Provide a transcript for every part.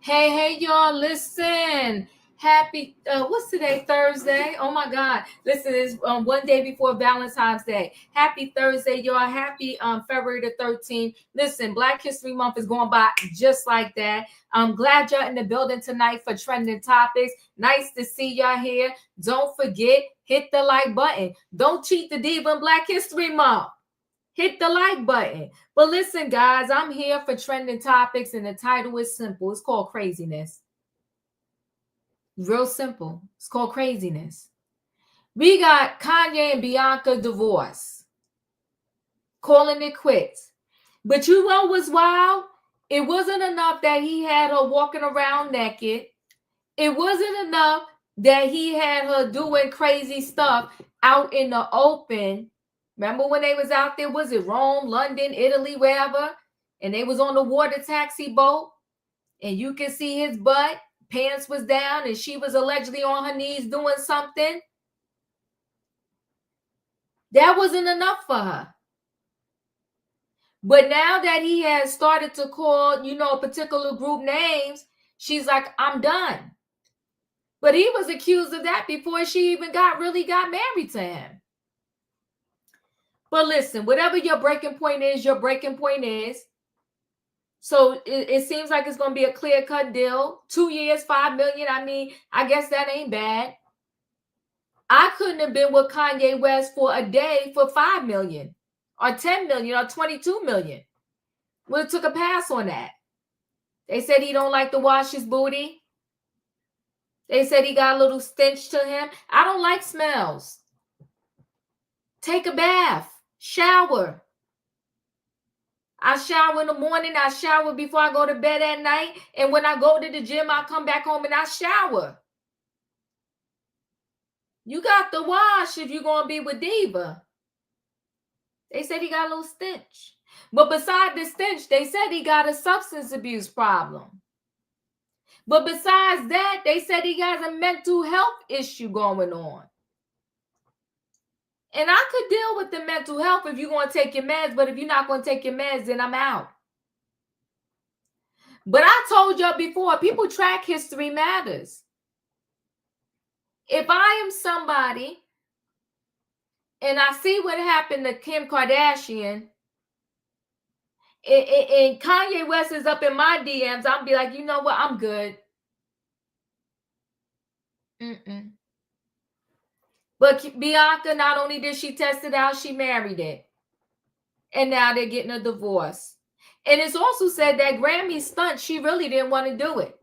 Hey, y'all, listen. Happy, what's today? Thursday. Oh my God. Listen, it's one day before Valentine's Day. Happy Thursday, y'all. Happy February the 13th. Listen, Black History Month is going by just like that. I'm glad y'all in the building tonight for trending topics. Nice to see y'all here. Don't forget, hit the like button. Don't cheat the diva in Black History Month. Hit the like button. But listen, guys, I'm here for trending topics, and the title is simple. It's called Craziness. Real simple. It's called Craziness. We got Kanye and Bianca divorce, calling it quits. But you know what's wild? It wasn't enough that he had her walking around naked. It wasn't enough that he had her doing crazy stuff out in the open. Remember when they was out there? Was it Rome, London, Italy, wherever? And they was on the water taxi boat, and you can see his butt, pants was down, and she was allegedly on her knees doing something. That wasn't enough for her. But now that he has started to call, a particular group names, she's like, I'm done. But he was accused of that before she even really got married to him. But listen, whatever your breaking point is, your breaking point is. So it seems like it's going to be a clear-cut deal. 2 years, $5 million. I mean, I guess that ain't bad. I couldn't have been with Kanye West for a day for $5 million or $10 million or $22 million. Would have took a pass on that. They said he don't like to wash his booty. They said he got a little stench to him. I don't like smells. Take a bath. Shower. I shower in the morning. I shower before I go to bed at night. And when I go to the gym, I come back home and I shower. You got to wash if you're going to be with Diva. They said he got a little stench. But beside the stench, they said he got a substance abuse problem. But besides that, they said he has a mental health issue going on. And I could deal with the mental health if you're going to take your meds, but if you're not going to take your meds, then I'm out. But I told y'all before, people track history matters. If I am somebody and I see what happened to Kim Kardashian, and Kanye West is up in my DMs, I'll be like, you know what? I'm good. But Bianca, not only did she test it out, she married it. And now they're getting a divorce. And it's also said that Grammy stunt, she really didn't want to do it.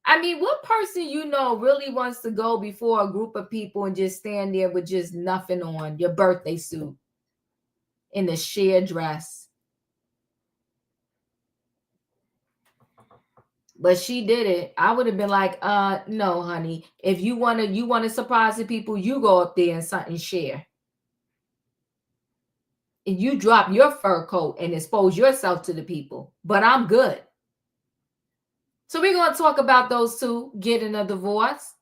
I mean, what person really wants to go before a group of people and just stand there with just nothing on, your birthday suit, in the sheer dress? But she did it. I would have been like, no, honey. If you wanna surprise the people, you go up there and share. And you drop your fur coat and expose yourself to the people. But I'm good. So we're going to talk about those two getting a divorce.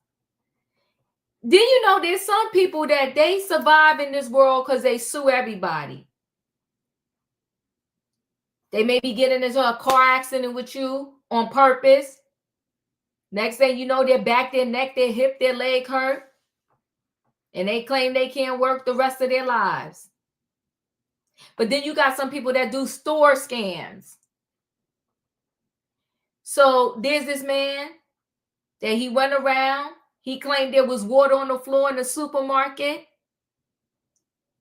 Then there's some people that they survive in this world because they sue everybody. They may be getting into a car accident with you on purpose. Next thing you know, their back, their neck, their hip, their leg hurt. And they claim they can't work the rest of their lives. But then you got some people that do store scams. So there's this man that he went around. He claimed there was water on the floor in the supermarket.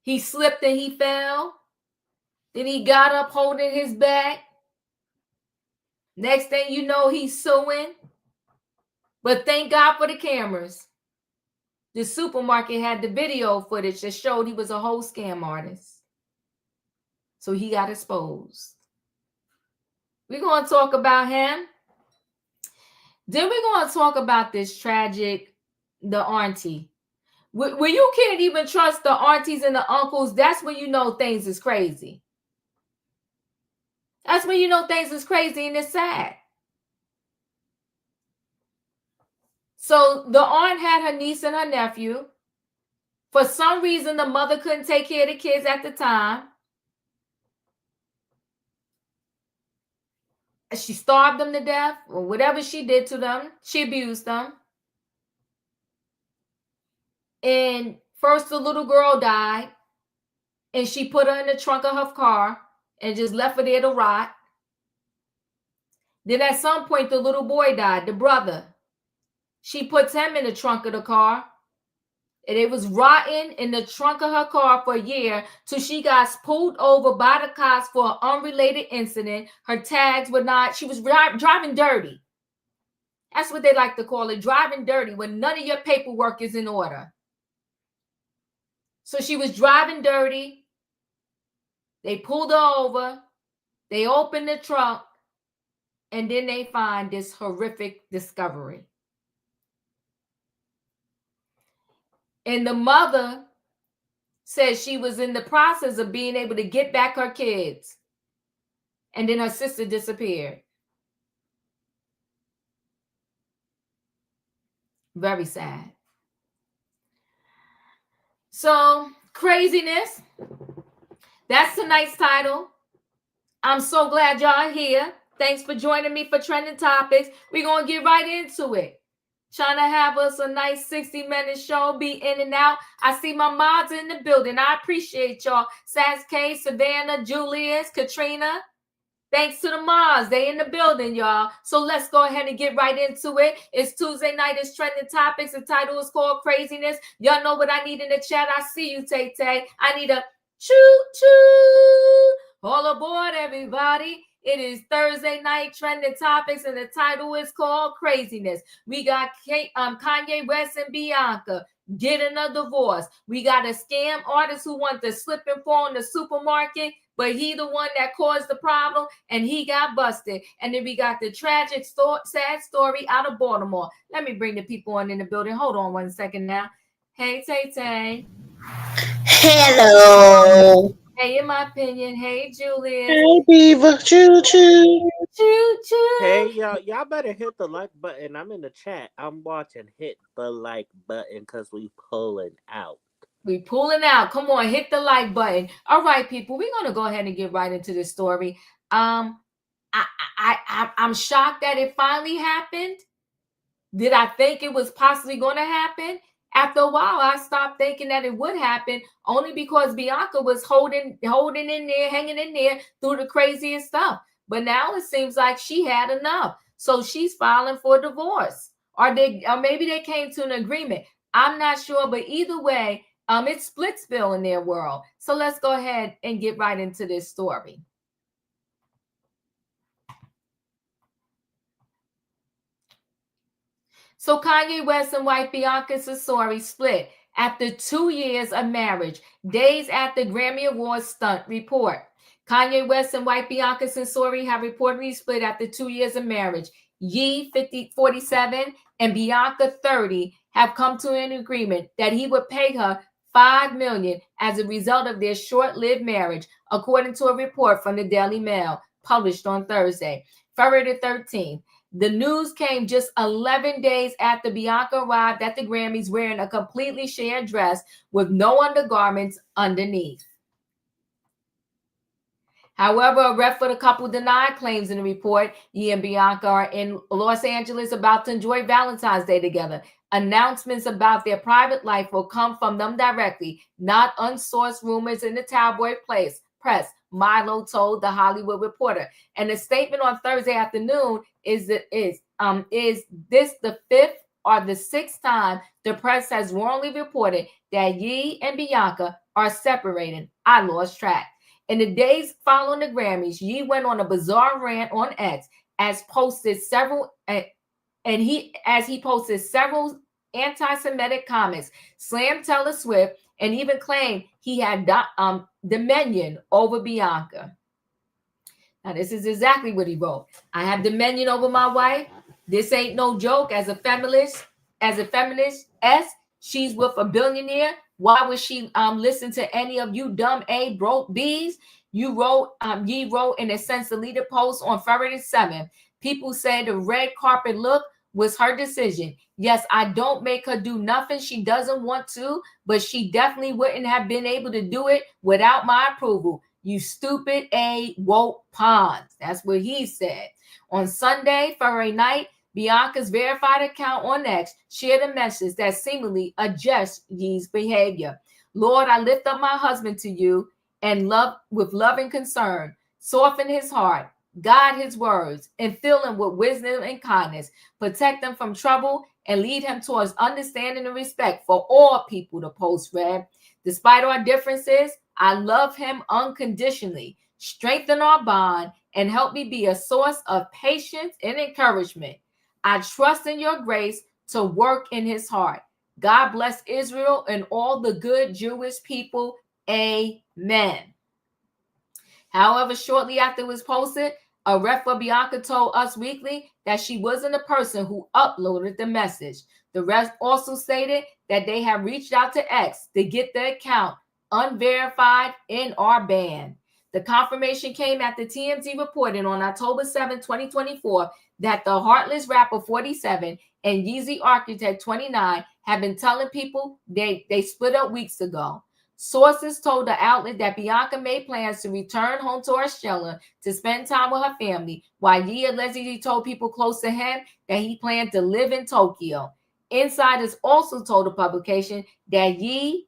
He slipped and he fell. Then he got up holding his back. Next thing you know, he's suing. But thank God for the cameras. The supermarket had the video footage that showed he was a whole scam artist. So he got exposed. We're going to talk about him. Then we're going to talk about this tragic, the auntie. When you can't even trust the aunties and the uncles, that's when you know things is crazy. That's when you know things is crazy and it's sad. So the aunt had her niece and her nephew. For some reason, the mother couldn't take care of the kids at the time. She starved them to death, or whatever she did to them. She abused them. And first the little girl died, and she put her in the trunk of her car and just left her there to rot. Then at some point, the little boy died, the brother. She puts him in the trunk of the car, and it was rotting in the trunk of her car for a year till she got pulled over by the cops for an unrelated incident. Her tags were not, she was driving dirty. That's what they like to call it, driving dirty, when none of your paperwork is in order. So she was driving dirty. They pulled her over. They opened the trunk, and then they find this horrific discovery. And the mother says she was in the process of being able to get back her kids. And then her sister disappeared. Very sad. So, craziness. That's tonight's title. I'm so glad y'all are here. Thanks for joining me for Trending Topics. We're going to get right into it. Trying to have us a nice 60-minute show, be in and out. I see my mods in the building. I appreciate y'all. Sass K, Savannah, Julius, Katrina. Thanks to the mods. They in the building, y'all. So let's go ahead and get right into it. It's Tuesday night. It's Trending Topics. The title is called Craziness. Y'all know what I need in the chat. I see you, Tay Tay. I need a choo-choo. All aboard, everybody. It is Thursday night Trending Topics, and the title is called Craziness. We got Kanye West and Bianca getting a divorce. We got a scam artist who wants to slip and fall in the supermarket, but he the one that caused the problem, and he got busted. And then we got the tragic, sad story out of Baltimore. Let me bring the people on in the building. Hold on 1 second now. Hey, Tay Tay. Hello. Hey, in my opinion. Hey, Julius. Hey, Diva. Choo choo. Choo choo. Hey, y'all better hit the like button. I'm in the chat. I'm watching. Hit the like button because we pulling out. We pulling out. Come on, hit the like button. All right, people, we're gonna go ahead and get right into this story. I'm shocked that it finally happened. Did I think it was possibly going to happen? After a while, I stopped thinking that it would happen, only because Bianca was holding in there, hanging in there through the craziest stuff. But now it seems like she had enough, so she's filing for divorce, or maybe they came to an agreement. I'm not sure, but either way, it's Splitsville in their world. So let's go ahead and get right into this story. So Kanye West and wife Bianca Censori split after 2 years of marriage, days after Grammy Awards stunt report. Kanye West and wife Bianca Censori have reportedly split after 2 years of marriage. Ye, 47, and Bianca, 30, have come to an agreement that he would pay her $5 million as a result of their short-lived marriage, according to a report from the Daily Mail published on Thursday, February 13th. The news came just 11 days after Bianca arrived at the Grammys wearing a completely shared dress with no undergarments underneath. However, a rep for the couple denied claims in the report. Ye and Bianca are in Los Angeles about to enjoy Valentine's Day together. Announcements about their private life will come from them directly, not unsourced rumors in the tabloid press, Milo told The Hollywood Reporter. And the statement on Thursday afternoon is this the fifth or the sixth time the press has wrongly reported that Ye and Bianca are separating. I lost track. In the days following the Grammys, Ye went on a bizarre rant on X as he posted several anti-Semitic comments, slammed Taylor Swift, and even claimed he had dominion over Bianca. Now, this is exactly what he wrote. I have dominion over my wife. This ain't no joke. As a feminist, she's with a billionaire. Why would she listen to any of you dumb A broke B's? Ye wrote in a Censori post on February 7th. People say the red carpet look was her decision. Yes, I don't make her do nothing she doesn't want to, but she definitely wouldn't have been able to do it without my approval. You stupid A woke pawns. That's what he said. On Sunday, February night, Bianca's verified account on X shared a message that seemingly adjusts Ye's behavior. Lord, I lift up my husband to you and love with loving concern. Soften his heart, guide his words, and fill him with wisdom and kindness. Protect him from trouble and lead him towards understanding and respect for all people, the post read. Despite our differences, I love him unconditionally. Strengthen our bond and help me be a source of patience and encouragement. I trust in your grace to work in his heart. God bless Israel and all the good Jewish people. Amen. However, shortly after it was posted, a rep for Bianca told Us Weekly that she wasn't the person who uploaded the message. The rep also stated that they have reached out to X to get the account unverified and are banned. The confirmation came after TMZ reported on October 7, 2024, that the Heartless rapper 47 and Yeezy Architect 29 have been telling people they split up weeks ago. Sources told the outlet that Bianca made plans to return home to Australia to spend time with her family, while Ye allegedly told people close to him that he planned to live in Tokyo. Insiders also told the publication that Ye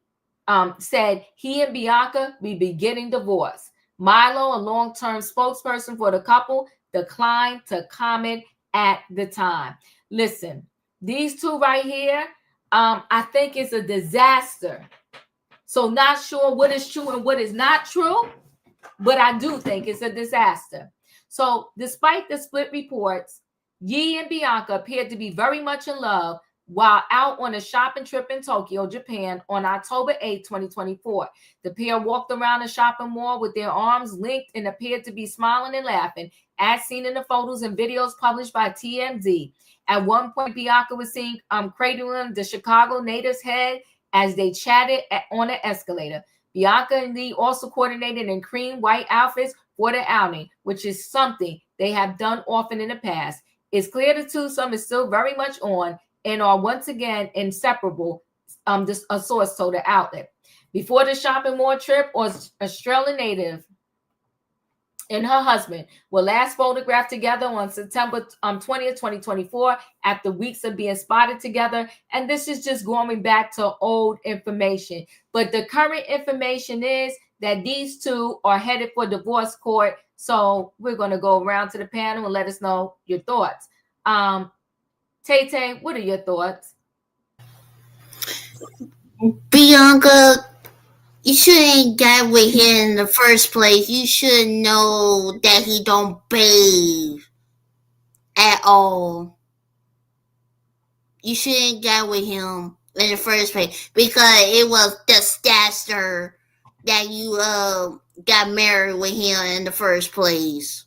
said he and Bianca will be getting divorced. Milo, a long-term spokesperson for the couple, declined to comment at the time. Listen, these two right here, I think it's a disaster. So not sure what is true and what is not true, but I do think it's a disaster. So despite the split reports, Ye and Bianca appeared to be very much in love while out on a shopping trip in Tokyo, Japan on October 8, 2024. The pair walked around the shopping mall with their arms linked and appeared to be smiling and laughing, as seen in the photos and videos published by TMZ. At one point, Bianca was seen cradling the Chicago native's head as they chatted on an escalator. Bianca and Lee also coordinated in cream white outfits for the outing, which is something they have done often in the past. It's clear the twosome is still very much on and are once again inseparable, a source told the outlet. Before the shopping mall trip, Australian native and her husband were last photographed together on September 20th, 2024, after weeks of being spotted together. And this is just going back to old information. But the current information is that these two are headed for divorce court. So we're going to go around to the panel and let us know your thoughts. Tay, what are your thoughts? Bianca, you shouldn't get with him in the first place. You should know that he don't bathe at all. You shouldn't get with him in the first place because it was disaster that you got married with him in the first place.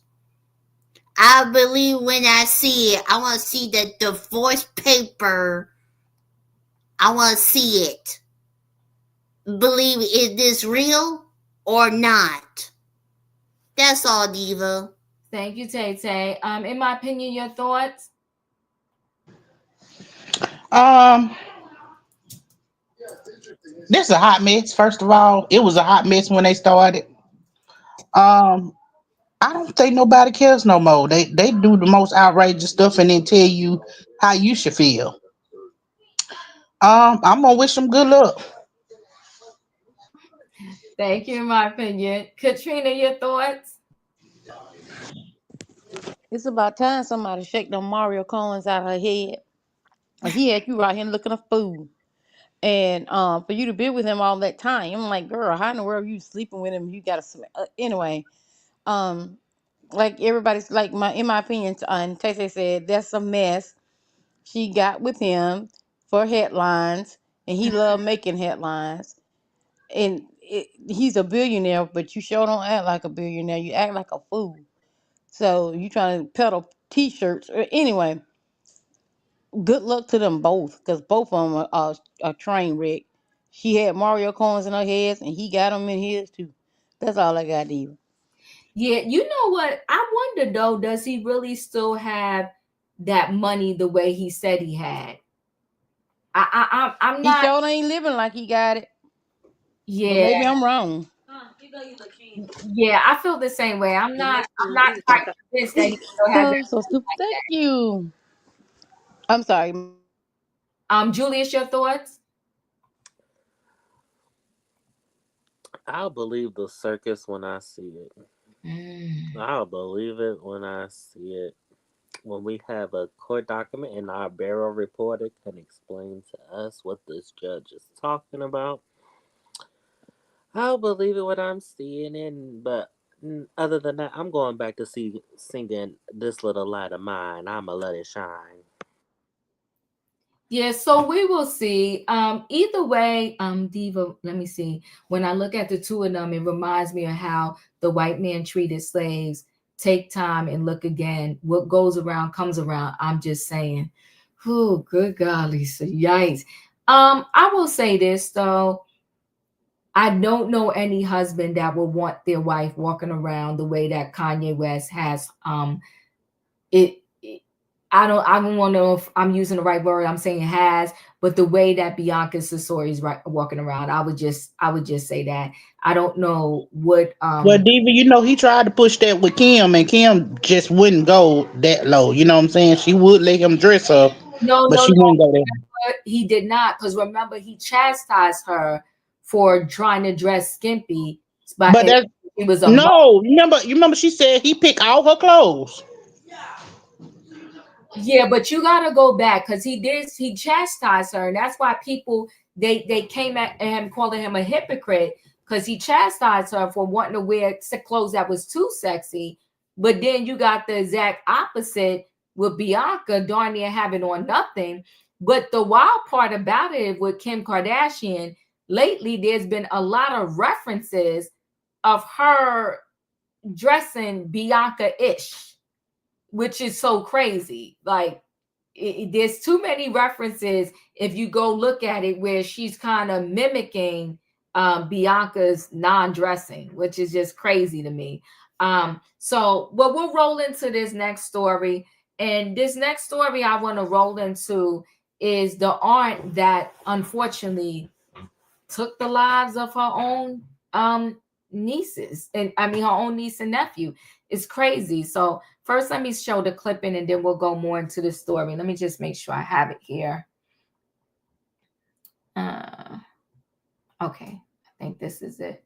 I believe when I see it, I want to see the divorce paper. I want to see it. Believe is this real or not? That's all, Diva. Thank you, Tay. In my opinion, your thoughts? This is a hot mess. First of all, it was a hot mess when they started. Um, I don't think nobody cares no more. They do the most outrageous stuff and then tell you how you should feel. I'm gonna wish them good luck. Thank you, in my opinion. Katrina, your thoughts? It's about time somebody shake them Mario coins out of her head. He had you right here looking a fool. And for you to be with him all that time, I'm like, girl, how in the world are you sleeping with him? You got to anyway. Um, like everybody's like in my opinion, and Tay said that's a mess. She got with him for headlines, and he loved making headlines. And he's a billionaire, but you sure don't act like a billionaire. You act like a fool. So you trying to peddle T-shirts. Anyway, good luck to them both, because both of them are a train wreck. She had Mario coins in her head, and he got them in his too. That's all I got to you. Yeah, you know what? I wonder though, does he really still have that money the way he said he had? I'm He not. sure ain't living like he got it. But Yeah, maybe I'm wrong. Yeah, I feel the same way. I'm not quite convinced that he still has Oh, that. so stupid. Thank you. I'm sorry. Julius, your thoughts? I'll believe the circus when I see it. Mm. I'll believe it when I see it. When we have a court document and our bureau reporter can explain to us what this judge is talking about, I'll believe it when I'm seeing it. But other than that, I'm going back to see singing "This Little Light of Mine." I'ma let it shine. Yeah, so we will see. Either way, Diva, let me see. When I look at the two of them, it reminds me of how the white man treated slaves. Take time and look again. What goes around comes around. I'm just saying. Oh, good golly, so yikes. I will say this though. I don't know any husband that would want their wife walking around the way that Kanye West has. It I don't want to know if I'm using the right word. I'm saying has, but the way that Bianca Censori is right, walking around, I would just say that. I don't know what Well, Diva, he tried to push that with Kim, and Kim just wouldn't go that low. You know what I'm saying? She would let him dress her, no, but no, she no, wouldn't go there. he did not, because remember he chastised her for trying to dress skimpy, but But that he was a mother. no, you remember she said he picked all her clothes. Yeah, but you gotta go back because he chastised her, and that's why people they came at him calling him a hypocrite because he chastised her for wanting to wear clothes that was too sexy. But then you got the exact opposite with Bianca darn near having on nothing. But the wild part about it with Kim Kardashian lately, there's been a lot of references of her dressing Bianca-ish, which is so crazy. Like there's too many references if you go look at it where she's kind of mimicking Bianca's non-dressing, which is just crazy to me. So well, we'll roll into this next story, and this next story I want to roll into is the aunt that unfortunately took the lives of her own nieces, and I mean her own niece and nephew. It's crazy. So first let me show the clipping and then we'll go more into the story. Let me just make sure I have it here. Okay, I think this is it.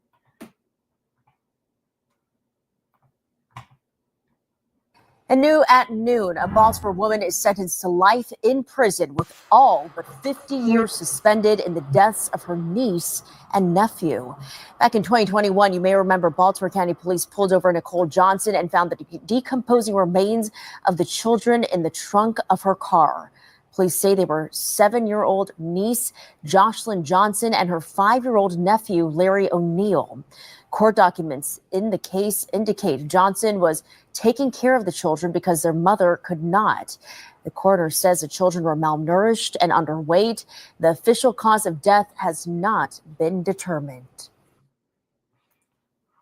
And new at noon, a Baltimore woman is sentenced to life in prison with all but 50 years suspended in the deaths of her niece and nephew. Back in 2021, you may remember Baltimore County Police pulled over Nicole Johnson and found the decomposing remains of the children in the trunk of her car. Police say they were 7-year-old niece Jocelyn Johnson and her 5-year-old nephew Larry O'Neill. Court documents in the case indicate Johnson was taking care of the children because their mother could not. The coroner says the children were malnourished and underweight. The official cause of death has not been determined.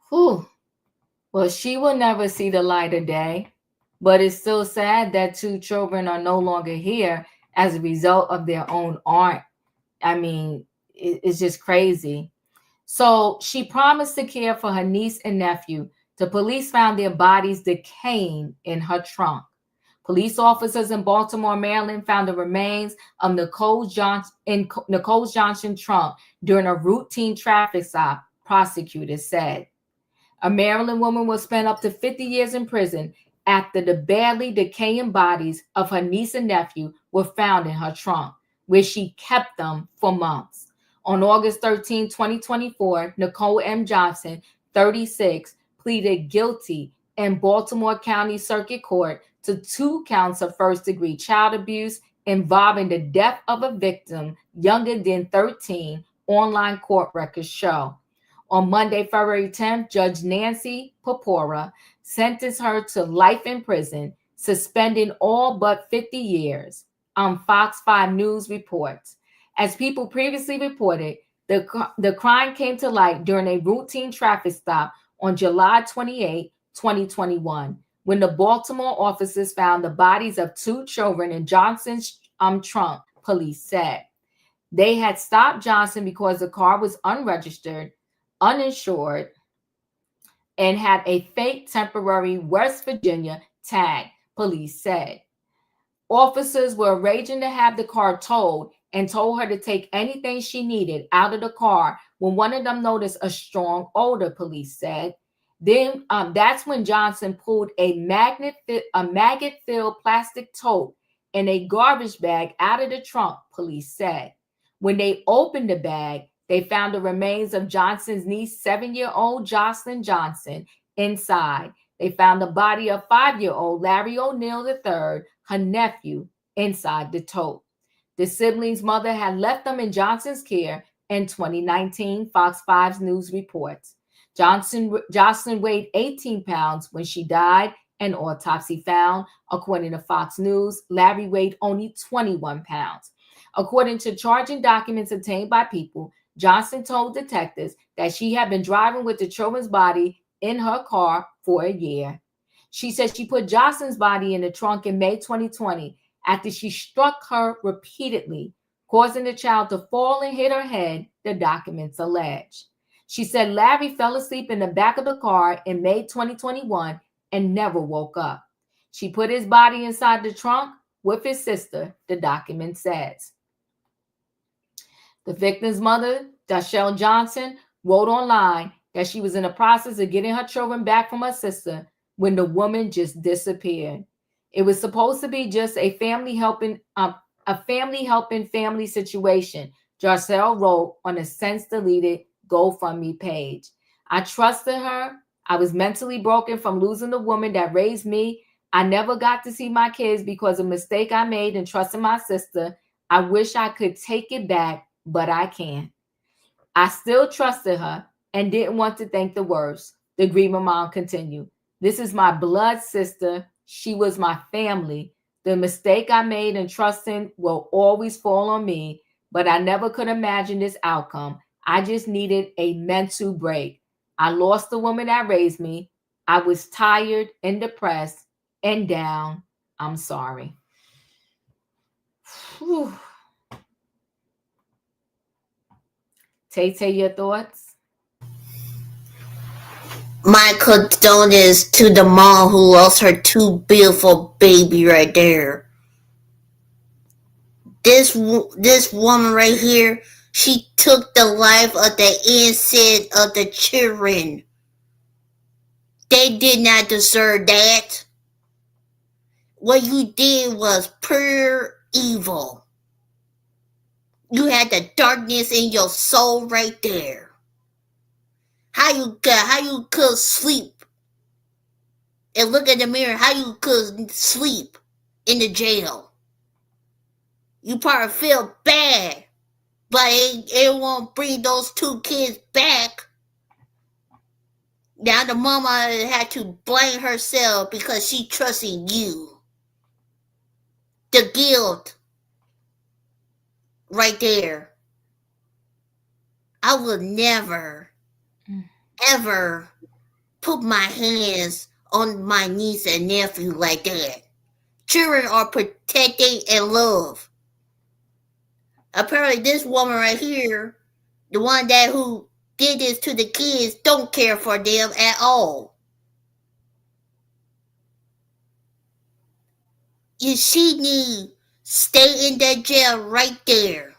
Whew. Well, she will never see the light of day, but it's still sad that two children are no longer here as a result of their own aunt. I mean, it's just crazy. So she promised to care for her niece and nephew. The police found their bodies decaying in her trunk. Police officers in Baltimore, Maryland found the remains of Nicole Johnson's trunk during a routine traffic stop, prosecutors said. A Maryland woman will spend up to 50 years in prison after the badly decaying bodies of her niece and nephew were found in her trunk, where she kept them for months. On August 13, 2024, Nicole M. Johnson, 36, pleaded guilty in Baltimore County Circuit Court to 2 counts of first-degree child abuse involving the death of a victim younger than 13, online court records show. On Monday, February 10th, Judge Nancy Popora sentenced her to life in prison, suspending all but 50 years. Fox 5 News reports. As people previously reported, the crime came to light during a routine traffic stop on July 28, 2021, when the Baltimore officers found the bodies of 2 children in Johnson's trunk, police said. They had stopped Johnson because the car was unregistered, uninsured, and had a fake temporary West Virginia tag, police said. Officers were arranging to have the car towed and told her to take anything she needed out of the car when one of them noticed a strong odor, police said. Then that's when Johnson pulled a maggot-filled plastic tote and a garbage bag out of the trunk, police said. When they opened the bag, they found the remains of Johnson's niece, 7-year-old Jocelyn Johnson, inside. They found the body of 5-year-old Larry O'Neill III, her nephew, inside the tote. The siblings' mother had left them in Johnson's care in 2019, Fox 5 News reports. Jocelyn weighed 18 pounds when she died, an autopsy found. According to Fox News, Larry weighed only 21 pounds. According to charging documents obtained by People, Johnson told detectives that she had been driving with the children's body in her car for a year. She said she put Jocelyn's body in the trunk in May 2020 after she struck her repeatedly, causing the child to fall and hit her head, the documents allege. She said Larry fell asleep in the back of the car in May 2021 and never woke up. She put his body inside the trunk with his sister, the document says. The victim's mother, Dashelle Johnson, wrote online that she was in the process of getting her children back from her sister when the woman just disappeared. It was supposed to be just a family helping family situation, Jarcelle wrote on a since deleted GoFundMe page. I trusted her. I was mentally broken from losing the woman that raised me. I never got to see my kids because of a mistake I made in trusting my sister. I wish I could take it back, but I can't. I still trusted her and didn't want to think the worst, the grieving mom continued. This is my blood sister. She was my family. The mistake I made in trusting will always fall on me, but I never could imagine this outcome. I just needed a mental break. I lost the woman that raised me. I was tired and depressed and down. I'm sorry. Whew. Tay, your thoughts? My condolences to the mom who lost her two beautiful baby right there. This woman right here, she took the life of the innocent of the children. They did not deserve that. What you did was pure evil. You had the darkness in your soul right there. How you could sleep and look in the mirror? How you could sleep in the jail? You probably feel bad, but it won't bring those two kids back. Now the mama had to blame herself because she trusted you. The guilt right there. I would never, ever put my hands on my niece and nephew like that. Children are protected and loved. Apparently this woman right here, the one that who did this to the kids, don't care for them at all. She need stay in that jail right there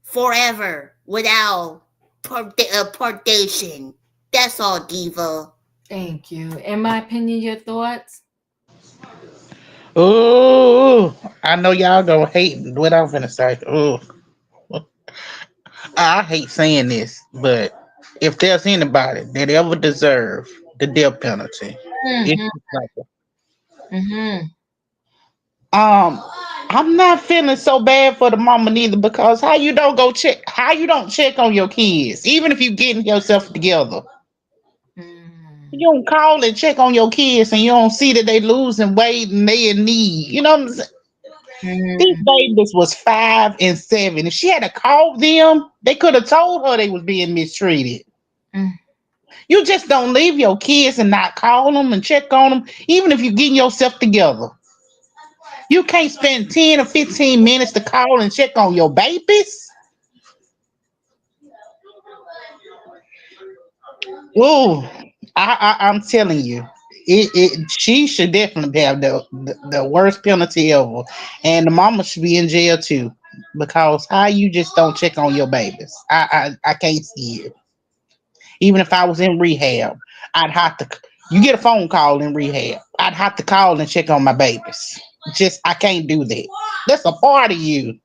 forever without purgation. That's all, Diva. Thank you. In my opinion, your thoughts? Oh, I know y'all gonna hate what I'm finna say. Oh, I hate saying this, but if there's anybody that ever deserve the death penalty, it's Mm-hmm. like Mm-hmm. I'm not feeling so bad for the mama neither because how you don't check on your kids, even if you getting yourself together. Mm-hmm. You don't call and check on your kids and you don't see that they losing weight and they in need. You know what I'm saying? These Mm-hmm. babies was 5 and 7. If she had to call them, they could have told her they was being mistreated. You just don't leave your kids and not call them and check on them, even if you're getting yourself together. You can't spend 10 or 15 minutes to call and check on your babies. Oh, I'm telling you, she should definitely have the worst penalty ever, and the mama should be in jail too. Because how you just don't check on your babies? I can't see it. Even if I was in rehab, I'd have to. You get a phone call in rehab, I'd have to call and check on my babies. Just I can't do that. That's a part of you.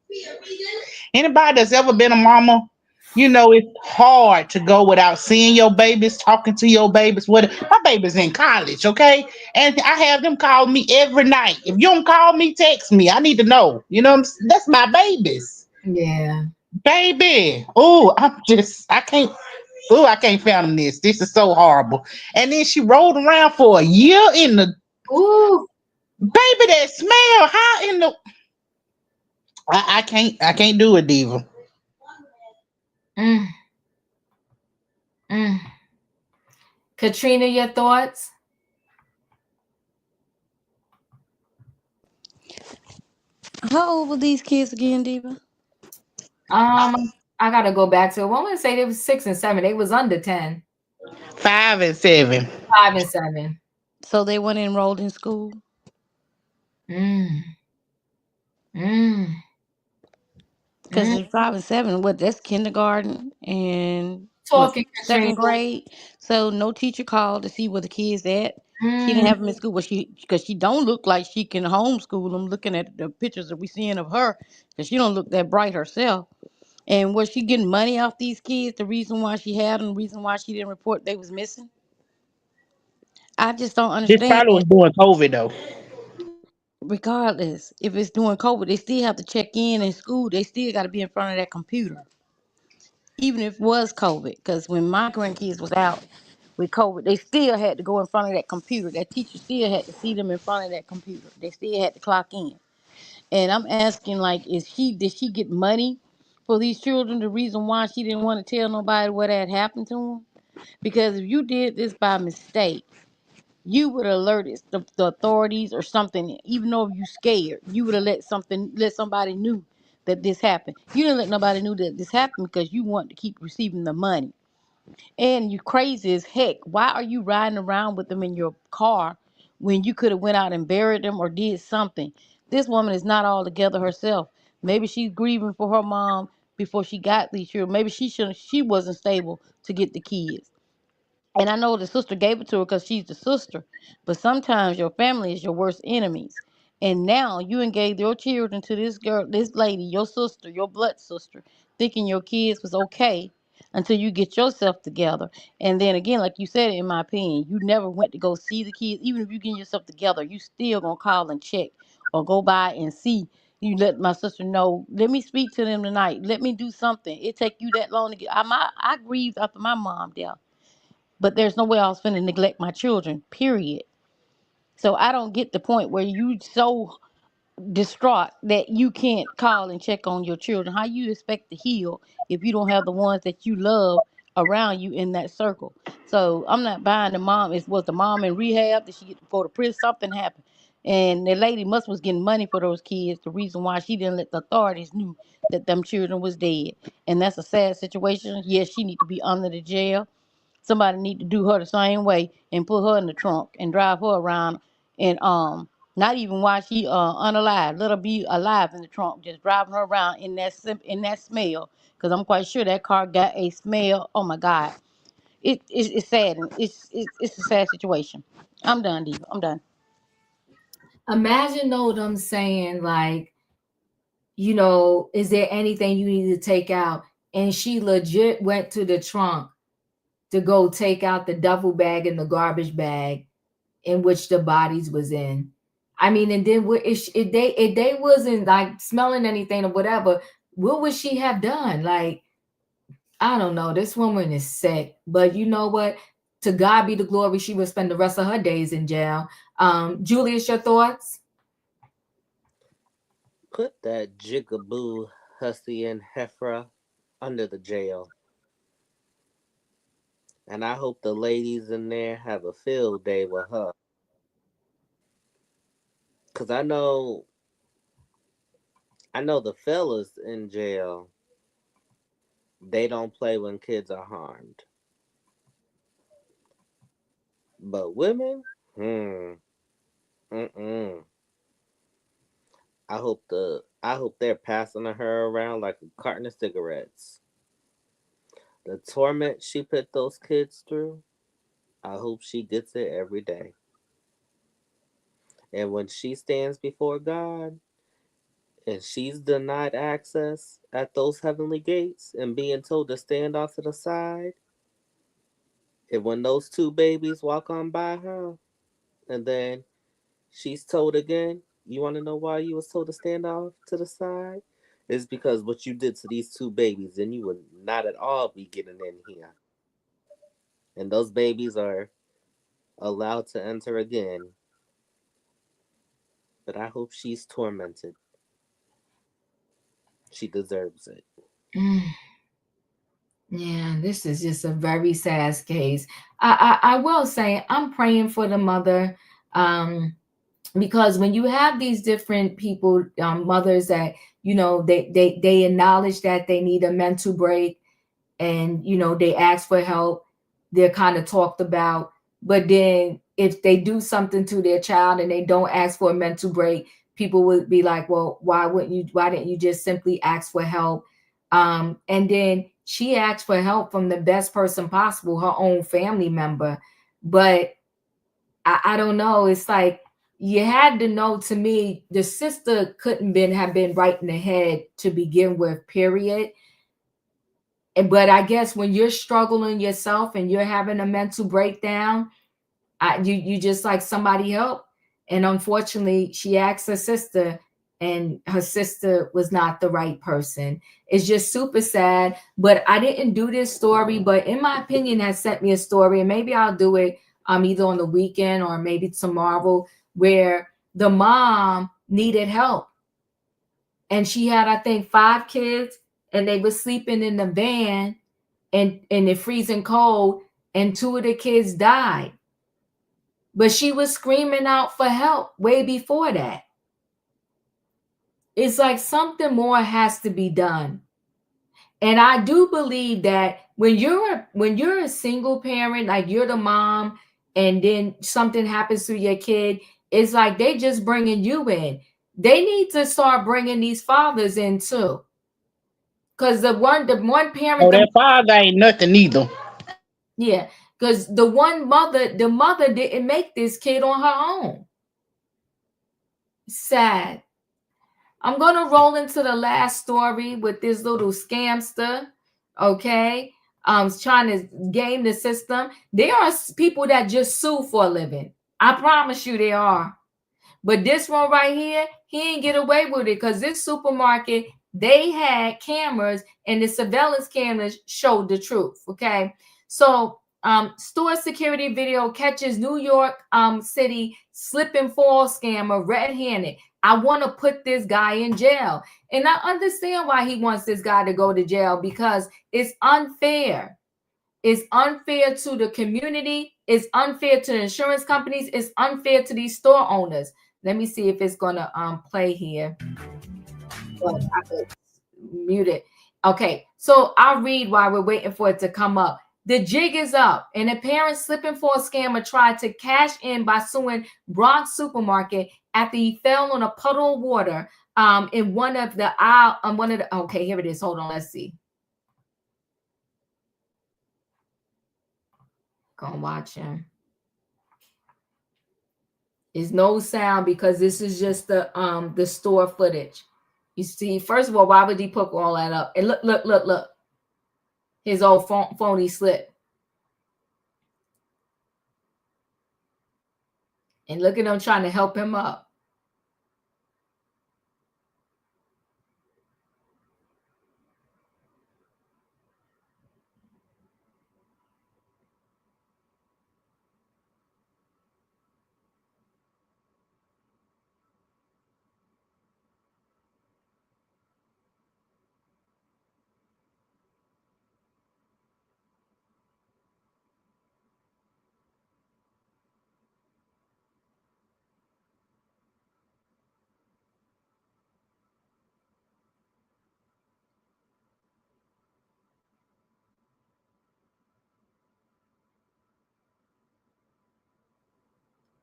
Anybody that's ever been a mama, you know it's hard to go without seeing your babies, talking to your babies. What my baby's in college, okay? And I have them call me every night. If you don't call me, text me. I need to know. You know, that's my babies, Yeah. baby. Oh, I can't. Oh, I can't fathom this. This is so horrible. And then she rolled around for a year in the Ooh. baby that smell. How in the I can't do it, Diva. Mm, mm. Katrina, your thoughts? How old were these kids again, Diva? I gotta go back to it. Well, I want to say they was 6 and 7. They was under 10. 5 and 7. 5 and 7. So they weren't enrolled in school? Mm, mm, Because mm. it's 5 and 7, what, that's kindergarten and what, Talking, second Katrina. grade. So no teacher called to see where the kids at. She didn't Mm. have them in school. Well, because she don't look like she can homeschool them. Looking at the pictures that we seeing of her, because she don't look that bright herself. And was she getting money off these kids? The reason why she had them, the reason why she didn't report they was missing. I just don't This understand probably was that. during COVID though. Regardless, if it's during COVID, they still have to check in school. They still got to be in front of that computer, even if it was COVID. Because when my grandkids was out with COVID, they still had to go in front of that computer. That teacher still had to see them in front of that computer. They still had to clock in. And I'm asking, like, did she get money for these children? The reason why she didn't want to tell nobody what had happened to them? Because if you did this by mistake, you would have alerted the authorities or something. Even though you scared, you would have let somebody knew that this happened. You didn't let nobody knew that this happened because you want to keep receiving the money. And you crazy as heck. Why are you riding around with them in your car when you could have went out and buried them or did something? This woman is not all together herself. Maybe she's grieving for her mom before she got these children. Maybe she wasn't stable to get the kids. And I know the sister gave it to her because she's the sister. But sometimes your family is your worst enemies. And now you engaged your children to this girl, this lady, your sister, your blood sister, thinking your kids was okay until you get yourself together. And then again, like you said, in my opinion, you never went to go see the kids. Even if you get yourself together, you still gonna call and check or go by and see. You let my sister know. Let me speak to them tonight. Let me do something. It take you that long to get. I grieved after my mom death, but there's no way I was finna neglect my children, period. So I don't get the point where you so distraught that you can't call and check on your children. How you expect to heal if you don't have the ones that you love around you in that circle? So I'm not buying the mom. Was the mom in rehab? Did she get to go to prison? Something happened. And the lady must was getting money for those kids. The reason why she didn't let the authorities knew that them children was dead. And that's a sad situation. Yes, she need to be under the jail. Somebody need to do her the same way and put her in the trunk and drive her around and not even while she unalive. Let her be alive in the trunk, just driving her around in in that smell. Because I'm quite sure that car got a smell. Oh my God, it's sad. And it's a sad situation. I'm done, Diva. I'm done. Imagine though them saying like, is there anything you need to take out? And she legit went to the trunk to go take out the duffel bag and the garbage bag in which the bodies was in. I mean, and then if they wasn't like smelling anything or whatever, what would she have done? Like, I don't know. This woman is sick. But you know what? To God be the glory. She will spend the rest of her days in jail. Julius, your thoughts? Put that jigaboo hussy and heifer under the jail. And I hope the ladies in there have a field day with her. Cause I know the fellas in jail, they don't play when kids are harmed. But women, mm-mm. I hope they're passing her around like a carton of cigarettes. The torment she put those kids through, I hope she gets it every day. And when she stands before God and she's denied access at those heavenly gates and being told to stand off to the side, and when those two babies walk on by her, and then she's told again, you want to know why you was told to stand off to the side? It's because what you did to these two babies, and you would not at all be getting in here. And those babies are allowed to enter again. But I hope she's tormented. She deserves it. Mm. Yeah, this is just a very sad case. I will say I'm praying for the mother, because when you have these different people, mothers that they acknowledge that they need a mental break, and they ask for help, they're kind of talked about. But then if they do something to their child and they don't ask for a mental break, people would be like, well, why didn't you just simply ask for help? And then she asked for help from the best person possible, her own family member. But I don't know, it's like you had to know. To me, the sister couldn't have been right in the head to begin with, period. But I guess when you're struggling yourself and you're having a mental breakdown, you just like somebody help. And unfortunately, she asked her sister, and her sister was not the right person. It's just super sad. But I didn't do this story, but in my opinion, has sent me a story, and maybe I'll do it either on the weekend or maybe tomorrow, where the mom needed help, and she had, I think, 5 kids, and they were sleeping in the van and in the freezing cold, and 2 of the kids died. But she was screaming out for help way before that. It's like something more has to be done. And I do believe that when you're a single parent, like you're the mom, and then something happens to your kid, it's like they just bringing you in. They need to start bringing these fathers in too. Because the one parent, Oh, that father ain't nothing either. yeah, because the mother didn't make this kid on her own. Sad. I'm gonna roll into the last story with this little scamster. Okay, trying to game the system. There are people that just sue for a living. I promise you, there are. But this one right here, he ain't get away with it, because this supermarket, they had cameras, and the surveillance cameras showed the truth. Okay. So store security video catches New York City slip and fall scammer red-handed. I want to put this guy in jail. And I understand why he wants this guy to go to jail, because it's unfair. It's unfair to the community. It's unfair to the insurance companies. It's unfair to these store owners. Let me see if it's gonna play here. Well, I could mute it. Okay, so I'll read while we're waiting for it to come up. The jig is up. An apparent slip and fall scammer tried to cash in by suing Bronx supermarket after he fell on a puddle of water in one of the aisle. Okay, here it is. Hold on, let's see. Go and watch him. Is no sound because this is just the store footage. You see, first of all, why would he put all that up? And look. His old phony slip. And look at them trying to help him up.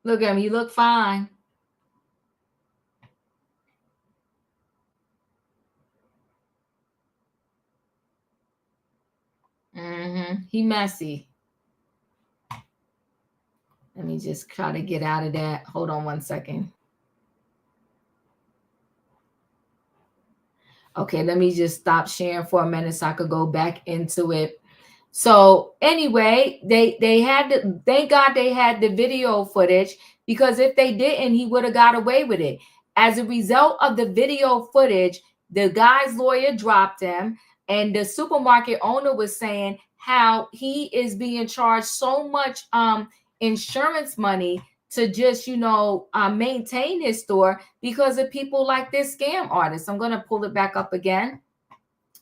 Look at him. He look fine. He messy. Let me just try to get out of that. Hold on one second. Okay, let me just stop sharing for a minute so I could go back into it. So anyway, they had to, thank God they had the video footage, because if they didn't, he would have got away with it. As a result of the video footage, the guy's lawyer dropped him, and the supermarket owner was saying how he is being charged so much insurance money to just maintain his store because of people like this scam artist. I'm going to pull it back up again.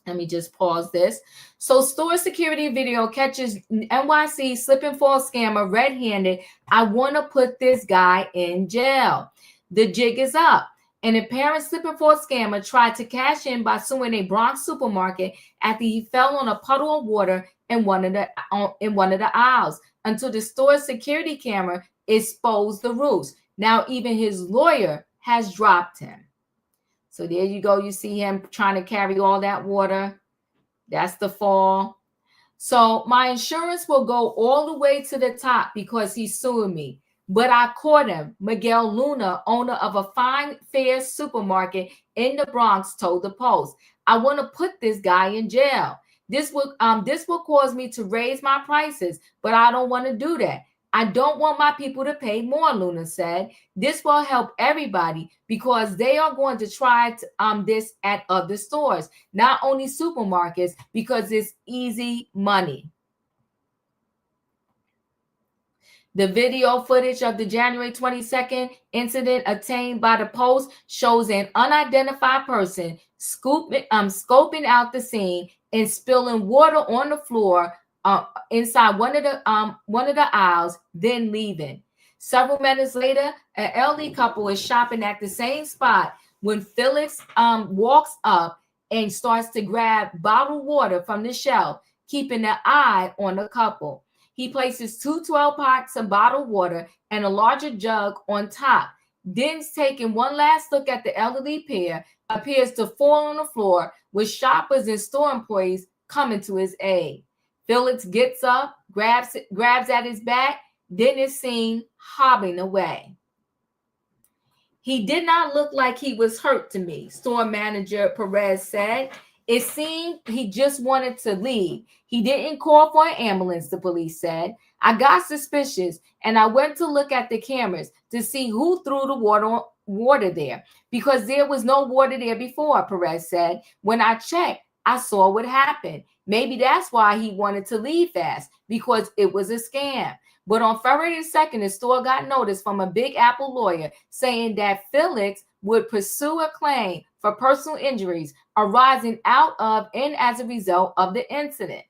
Let me just pause this. So, store security video catches NYC slip and fall scammer red-handed. I want to put this guy in jail. The jig is up. An apparent slip and fall scammer tried to cash in by suing a Bronx supermarket after he fell on a puddle of water in one of the aisles until the store security camera exposed the ruse. Now, even his lawyer has dropped him. So there you go. You see him trying to carry all that water. That's the fall. So my insurance will go all the way to the top because he's suing me. But I caught him. Miguel Luna, owner of a fine fair supermarket in the Bronx, told the Post. I want to put this guy in jail. This will cause me to raise my prices, but I don't want to do that. I don't want my people to pay more, Luna said. This will help everybody because they are going to try this at other stores, not only supermarkets, because it's easy money. The video footage of the January 22nd incident obtained by the Post shows an unidentified person scoping out the scene and spilling water on the floor inside one of the aisles, then leaving. Several minutes later, an elderly couple is shopping at the same spot when Felix walks up and starts to grab bottled water from the shelf, keeping an eye on the couple. He places 2 12-packs of bottled water and a larger jug on top. Then, taking one last look at the elderly pair, appears to fall on the floor with shoppers and store employees coming to his aid. Felix gets up, grabs at his back, then is seen hobbling away. He did not look like he was hurt to me, store manager Perez said. It seemed he just wanted to leave. He didn't call for an ambulance, the police said. I got suspicious, and I went to look at the cameras to see who threw the water there, because there was no water there before, Perez said. When I checked, I saw what happened. Maybe that's why he wanted to leave fast, because it was a scam. But on February 2nd, the store got notice from a Big Apple lawyer saying that Felix would pursue a claim for personal injuries arising out of and as a result of the incident.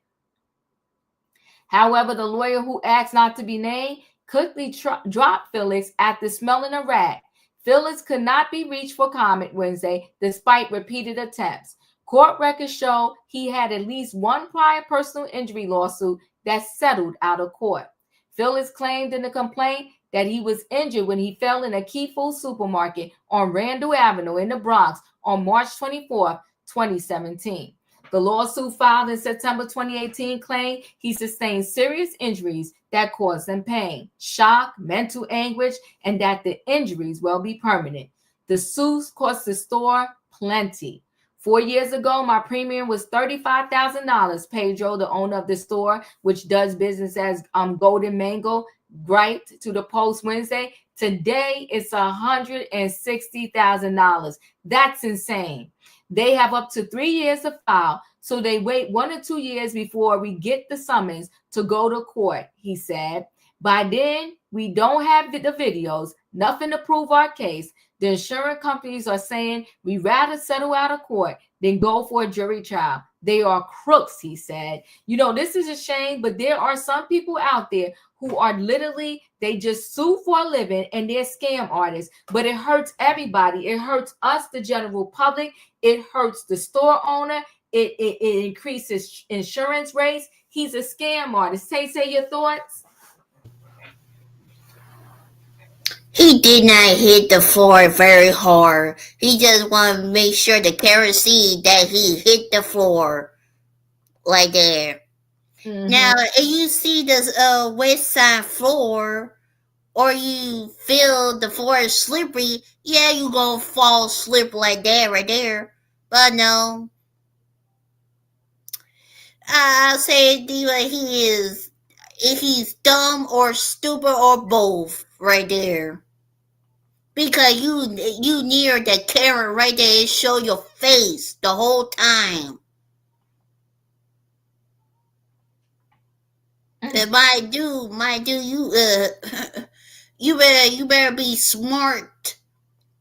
However, the lawyer, who asked not to be named, quickly dropped Felix after smelling a rat. Felix could not be reached for comment Wednesday despite repeated attempts. Court records show he had at least one prior personal injury lawsuit that settled out of court. Felix claimed in the complaint that he was injured when he fell in a Key Food supermarket on Randall Avenue in the Bronx on March 24, 2017. The lawsuit filed in September 2018 claimed he sustained serious injuries that caused him pain, shock, mental anguish, and that the injuries will be permanent. The suit cost the store plenty. 4 years ago, my premium was $35,000, Pedro, the owner of the store, which does business as Golden Mango, griped to the Post Wednesday. Today, it's $160,000. That's insane. They have up to 3 years to file, so they wait 1 or 2 years before we get the summons to go to court, he said. By then, we don't have the videos, nothing to prove our case. The insurance companies are saying we'd rather settle out of court than go for a jury trial. They are crooks, he said. This is a shame, but there are some people out there who are literally, they just sue for a living and they're scam artists. But it hurts everybody. It hurts us, the general public. It hurts the store owner. It increases insurance rates. He's a scam artist. Say your thoughts. He did not hit the floor very hard. He just wanted to make sure the camera see that he hit the floor like there. Now, if you see the west side floor, or you feel the floor is slippery, yeah, you gonna fall slip like that right there. But no, I'll say Diva, if he's dumb or stupid or both right there. Because you near the camera right there, it show your face the whole time. And my dude, you better be smart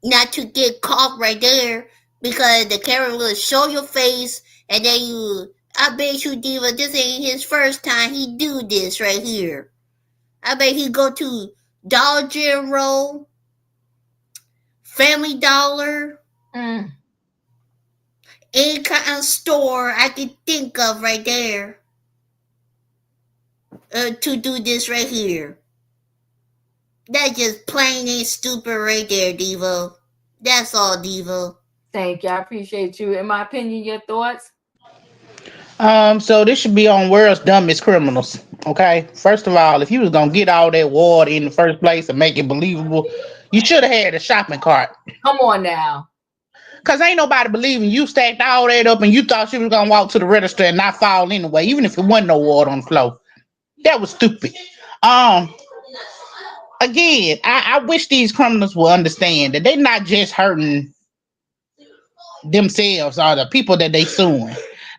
not to get caught right there, because the camera will show your face, and then I bet you, Diva, this ain't his first time he do this right here. I bet he go to Dollar General, Family Dollar, any kind of store I can think of right there to do this right here. That's just plain and stupid right there, Devo. That's all, Devo. Thank you. I appreciate you. In my opinion, your thoughts? So this should be on world's dumbest criminals. Okay. First of all, if you was gonna get all that water in the first place and make it believable, you should have had a shopping cart. Come on now. Cause ain't nobody believing you stacked all that up and you thought she was gonna walk to the register and not fall anyway, even if it wasn't no water on the floor. That was stupid. Um, Again, I wish these criminals would understand that they're not just hurting themselves or the people that they suing.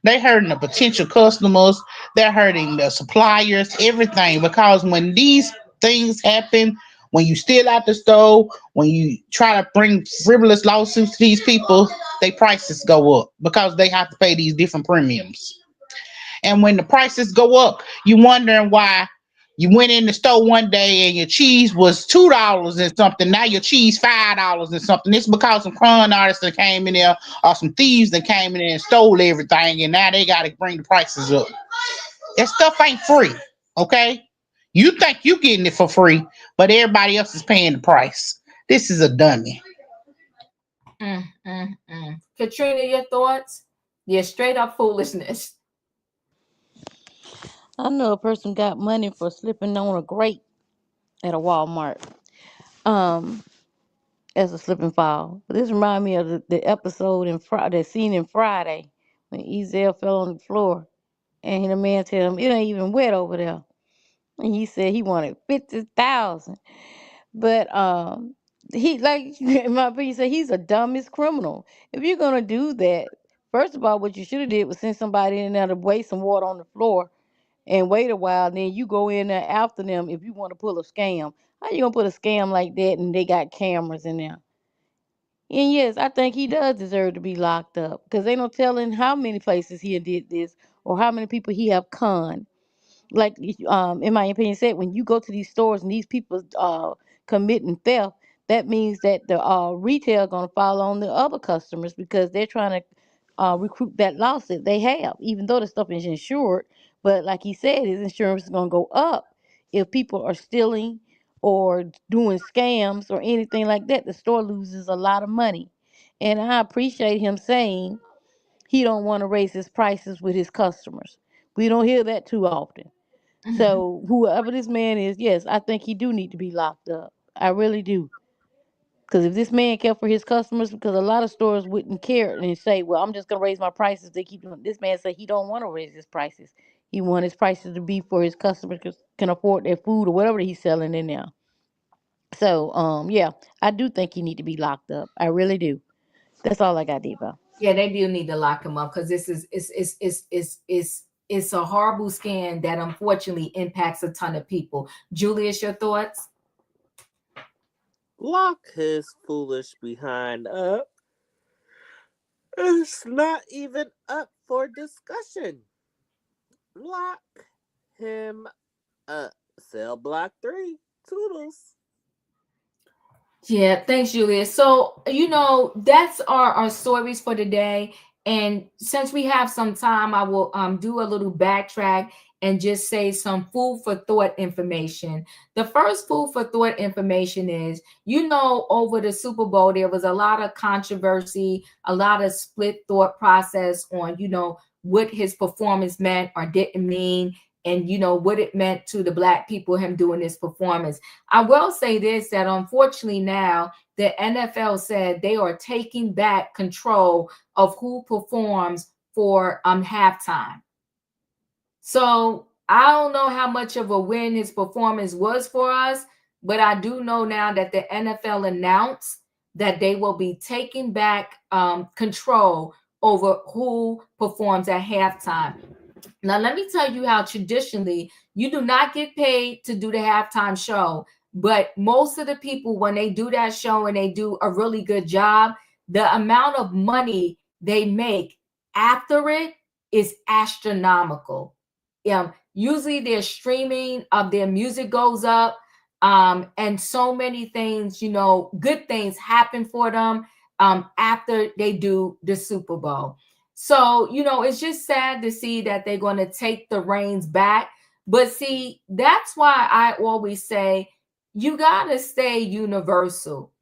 They're hurting the potential customers. They're hurting the suppliers, everything. Because when these things happen, when you steal out the store, when you try to bring frivolous lawsuits to these people, their prices go up because they have to pay these different premiums. And when the prices go up, you wondering why you went in the store one day and your cheese was $2 and something. Now your cheese $5 and something. It's because some con artists that came in there or some thieves that came in there and stole everything, and now they got to bring the prices up. That stuff ain't free, okay? You think you getting it for free, but everybody else is paying the price. This is a dummy. Katrina, your thoughts? Yeah, straight up foolishness. I know a person got money for slipping on a grate at a Walmart. Um, as a slip and fall. But this reminds me of the episode in Friday, the scene in Friday when Ezel fell on the floor, and the man tell him it ain't even wet over there, and he said he wanted 50,000. But he, like, in my opinion, said he's a dumbest criminal. If you're gonna do that, first of all, what you should have did was send somebody in there to waste some water on the floor and wait a while, and then you go in there after them if you want to pull a scam. How you gonna put a scam like that and they got cameras in there? And yes, I think he does deserve to be locked up because they no telling how many places he did this or how many people he have conned. Like, in my opinion, said when you go to these stores and these people committing theft, that means that the retail gonna fall on the other customers because they're trying to recruit that loss that they have, even though the stuff is insured. But like he said, his insurance is gonna go up if people are stealing or doing scams or anything like that. The store loses a lot of money, and I appreciate him saying he don't want to raise his prices with his customers. We don't hear that too often. So whoever this man is, yes, I think he do need to be locked up. I really do. Because if this man cared for his customers, because a lot of stores wouldn't care and say, "Well, I'm just gonna raise my prices." They keep doing. This man said he don't want to raise his prices. He want his prices to be for his customers can afford their food or whatever he's selling in there. So, yeah, I do think he need to be locked up. I really do. That's all I got, Devo. Yeah, they do need to lock him up because this is it's a horrible scam that unfortunately impacts a ton of people. Julius, your thoughts? Lock his foolish behind up. It's not even up for discussion. Lock him up. Cell block 3. Toodles. Yeah, thanks, Julius. So, that's our stories for today. And since we have some time, I will do a little backtrack and just say some food for thought information. The first food for thought information is, over the Super Bowl, there was a lot of controversy, a lot of split thought process on, what his performance meant or didn't mean, and what it meant to the Black people, him doing this performance. I will say this, that unfortunately now the NFL said they are taking back control of who performs for halftime. So I don't know how much of a win his performance was for us, but I do know now that the NFL announced that they will be taking back control over who performs at halftime. Now, let me tell you how traditionally you do not get paid to do the halftime show, but most of the people, when they do that show and they do a really good job, the amount of money they make after it is astronomical. Usually their streaming of their music goes up, and so many things, good things happen for them after they do the Super Bowl. So, it's just sad to see that they're going to take the reins back. But see, that's why I always say you got to stay universal.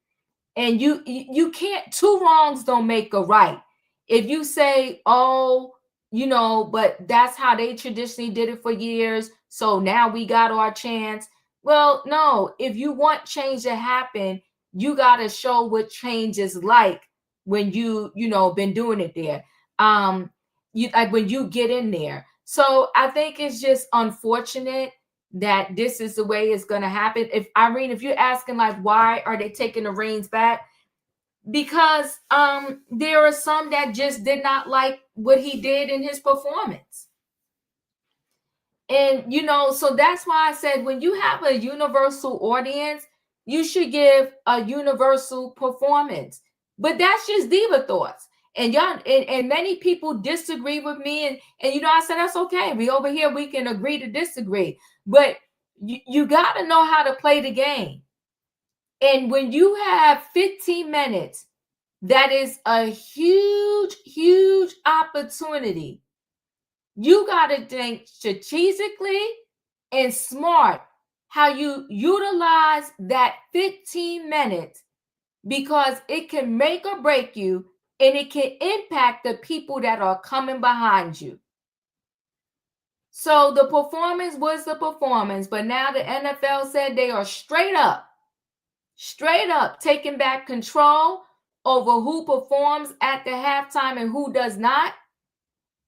And you can't, two wrongs don't make a right. If you say, oh, but that's how they traditionally did it for years, so now we got our chance. Well, no, if you want change to happen, you got to show what change is like when been doing it there. Like when you get in there. So I think it's just unfortunate that this is the way it's going to happen. If you're asking like, why are they taking the reins back? Because there are some that just did not like what he did in his performance. And, so that's why I said, when you have a universal audience, you should give a universal performance. But that's just diva thoughts. And y'all, and many people disagree with me. And I said, that's okay. We over here, we can agree to disagree. But you got to know how to play the game. And when you have 15 minutes, that is a huge, huge opportunity. You got to think strategically and smart how you utilize that 15 minutes, because it can make or break you, and it can impact the people that are coming behind you. So the performance was the performance, but now the NFL said they are straight up taking back control over who performs at the halftime and who does not.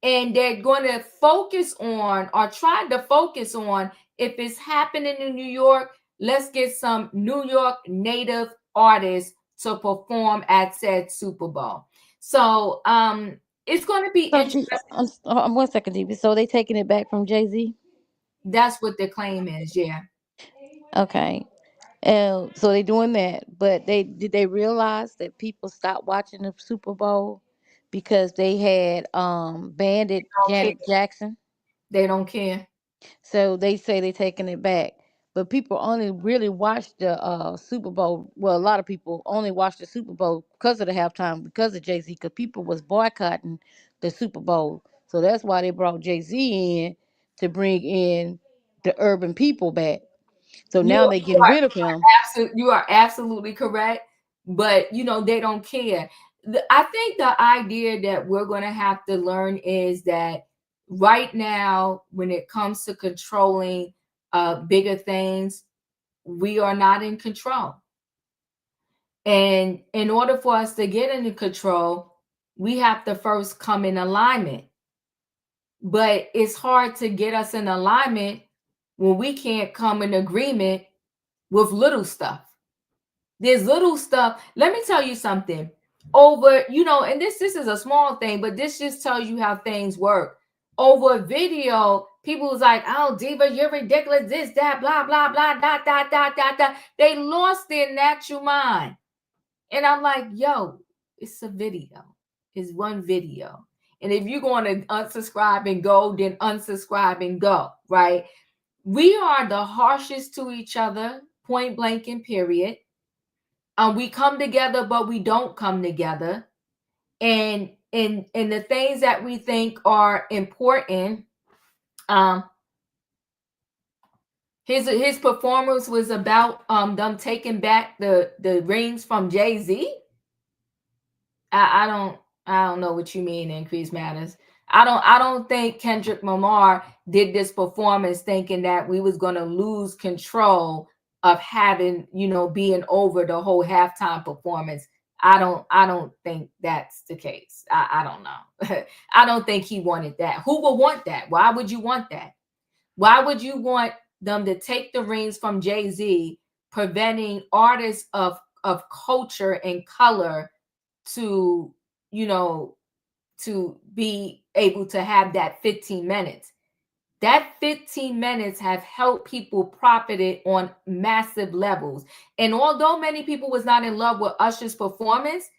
And they're going to focus on, or try to focus on, if it's happening in New York, let's get some New York native artists to perform at said Super Bowl. So it's going to be interesting. 1 second, DB. So they taking it back from Jay-Z? That's what the claim is, yeah. Okay. So they doing that, but did they realize that people stopped watching the Super Bowl because they had banded Janet Jackson? They don't care. So they say they taking it back, but people only really watched the Super Bowl. Well, a lot of people only watched the Super Bowl because of the halftime, because of Jay-Z, because people was boycotting the Super Bowl. So that's why they brought Jay-Z in, to bring in the urban people back. So now they getting rid of him. You are absolutely correct, but they don't care. I think the idea that we're going to have to learn is that right now, when it comes to controlling bigger things, we are not in control. And in order for us to get into control, we have to first come in alignment. But it's hard to get us in alignment when we can't come in agreement with little stuff. There's little stuff. Let me tell you something. Over, and this is a small thing, but this just tells you how things work. Over video, people was like, oh, Diva, you're ridiculous, this, that, blah, blah, blah, dot, dot, dot, dot, dot. They lost their natural mind. And I'm like, yo, it's a video. It's one video. And if you're going to unsubscribe and go, then unsubscribe and go, right? We are the harshest to each other, point blank and period. We come together, but we don't come together. And the things that we think are important, His performance was about them taking back the rings from Jay-Z. I don't know what you mean, Increase Matters. I don't think Kendrick Lamar did this performance thinking that we was going to lose control of having, being over the whole halftime performance. I don't think that's the case. I don't know. I don't think he wanted that. Who would want that? Why would you want that? Why would you want them to take the rings from Jay-Z, preventing artists of culture and color to, to be able to have that 15 minutes? That 15 minutes have helped people profited on massive levels. And although many people was not in love with Usher's performance,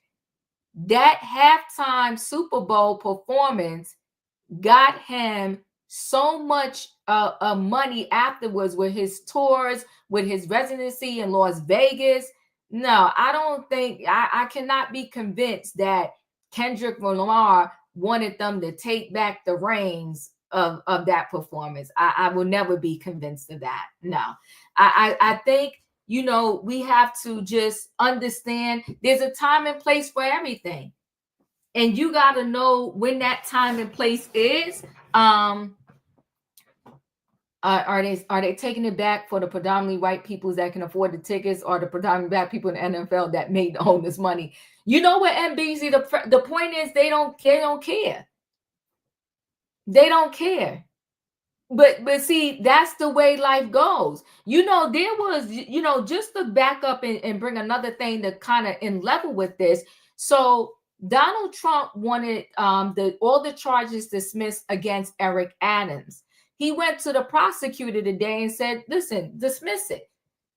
that halftime Super Bowl performance got him so much money afterwards with his tours, with his residency in Las Vegas. No, I don't think, I cannot be convinced that Kendrick Lamar wanted them to take back the reins of that performance. I will never be convinced of that. No, I think, we have to just understand there's a time and place for everything. And you got to know when that time and place is. Are they taking it back for the predominantly white people that can afford the tickets, or the predominantly black people in the NFL that made all this money? You know what, NBC? The point is they don't care. They don't care. But see, that's the way life goes. There was, just to back up and bring another thing to kind of in level with this. So Donald Trump wanted all the charges dismissed against Eric Adams. He went to the prosecutor today and said, listen, dismiss it.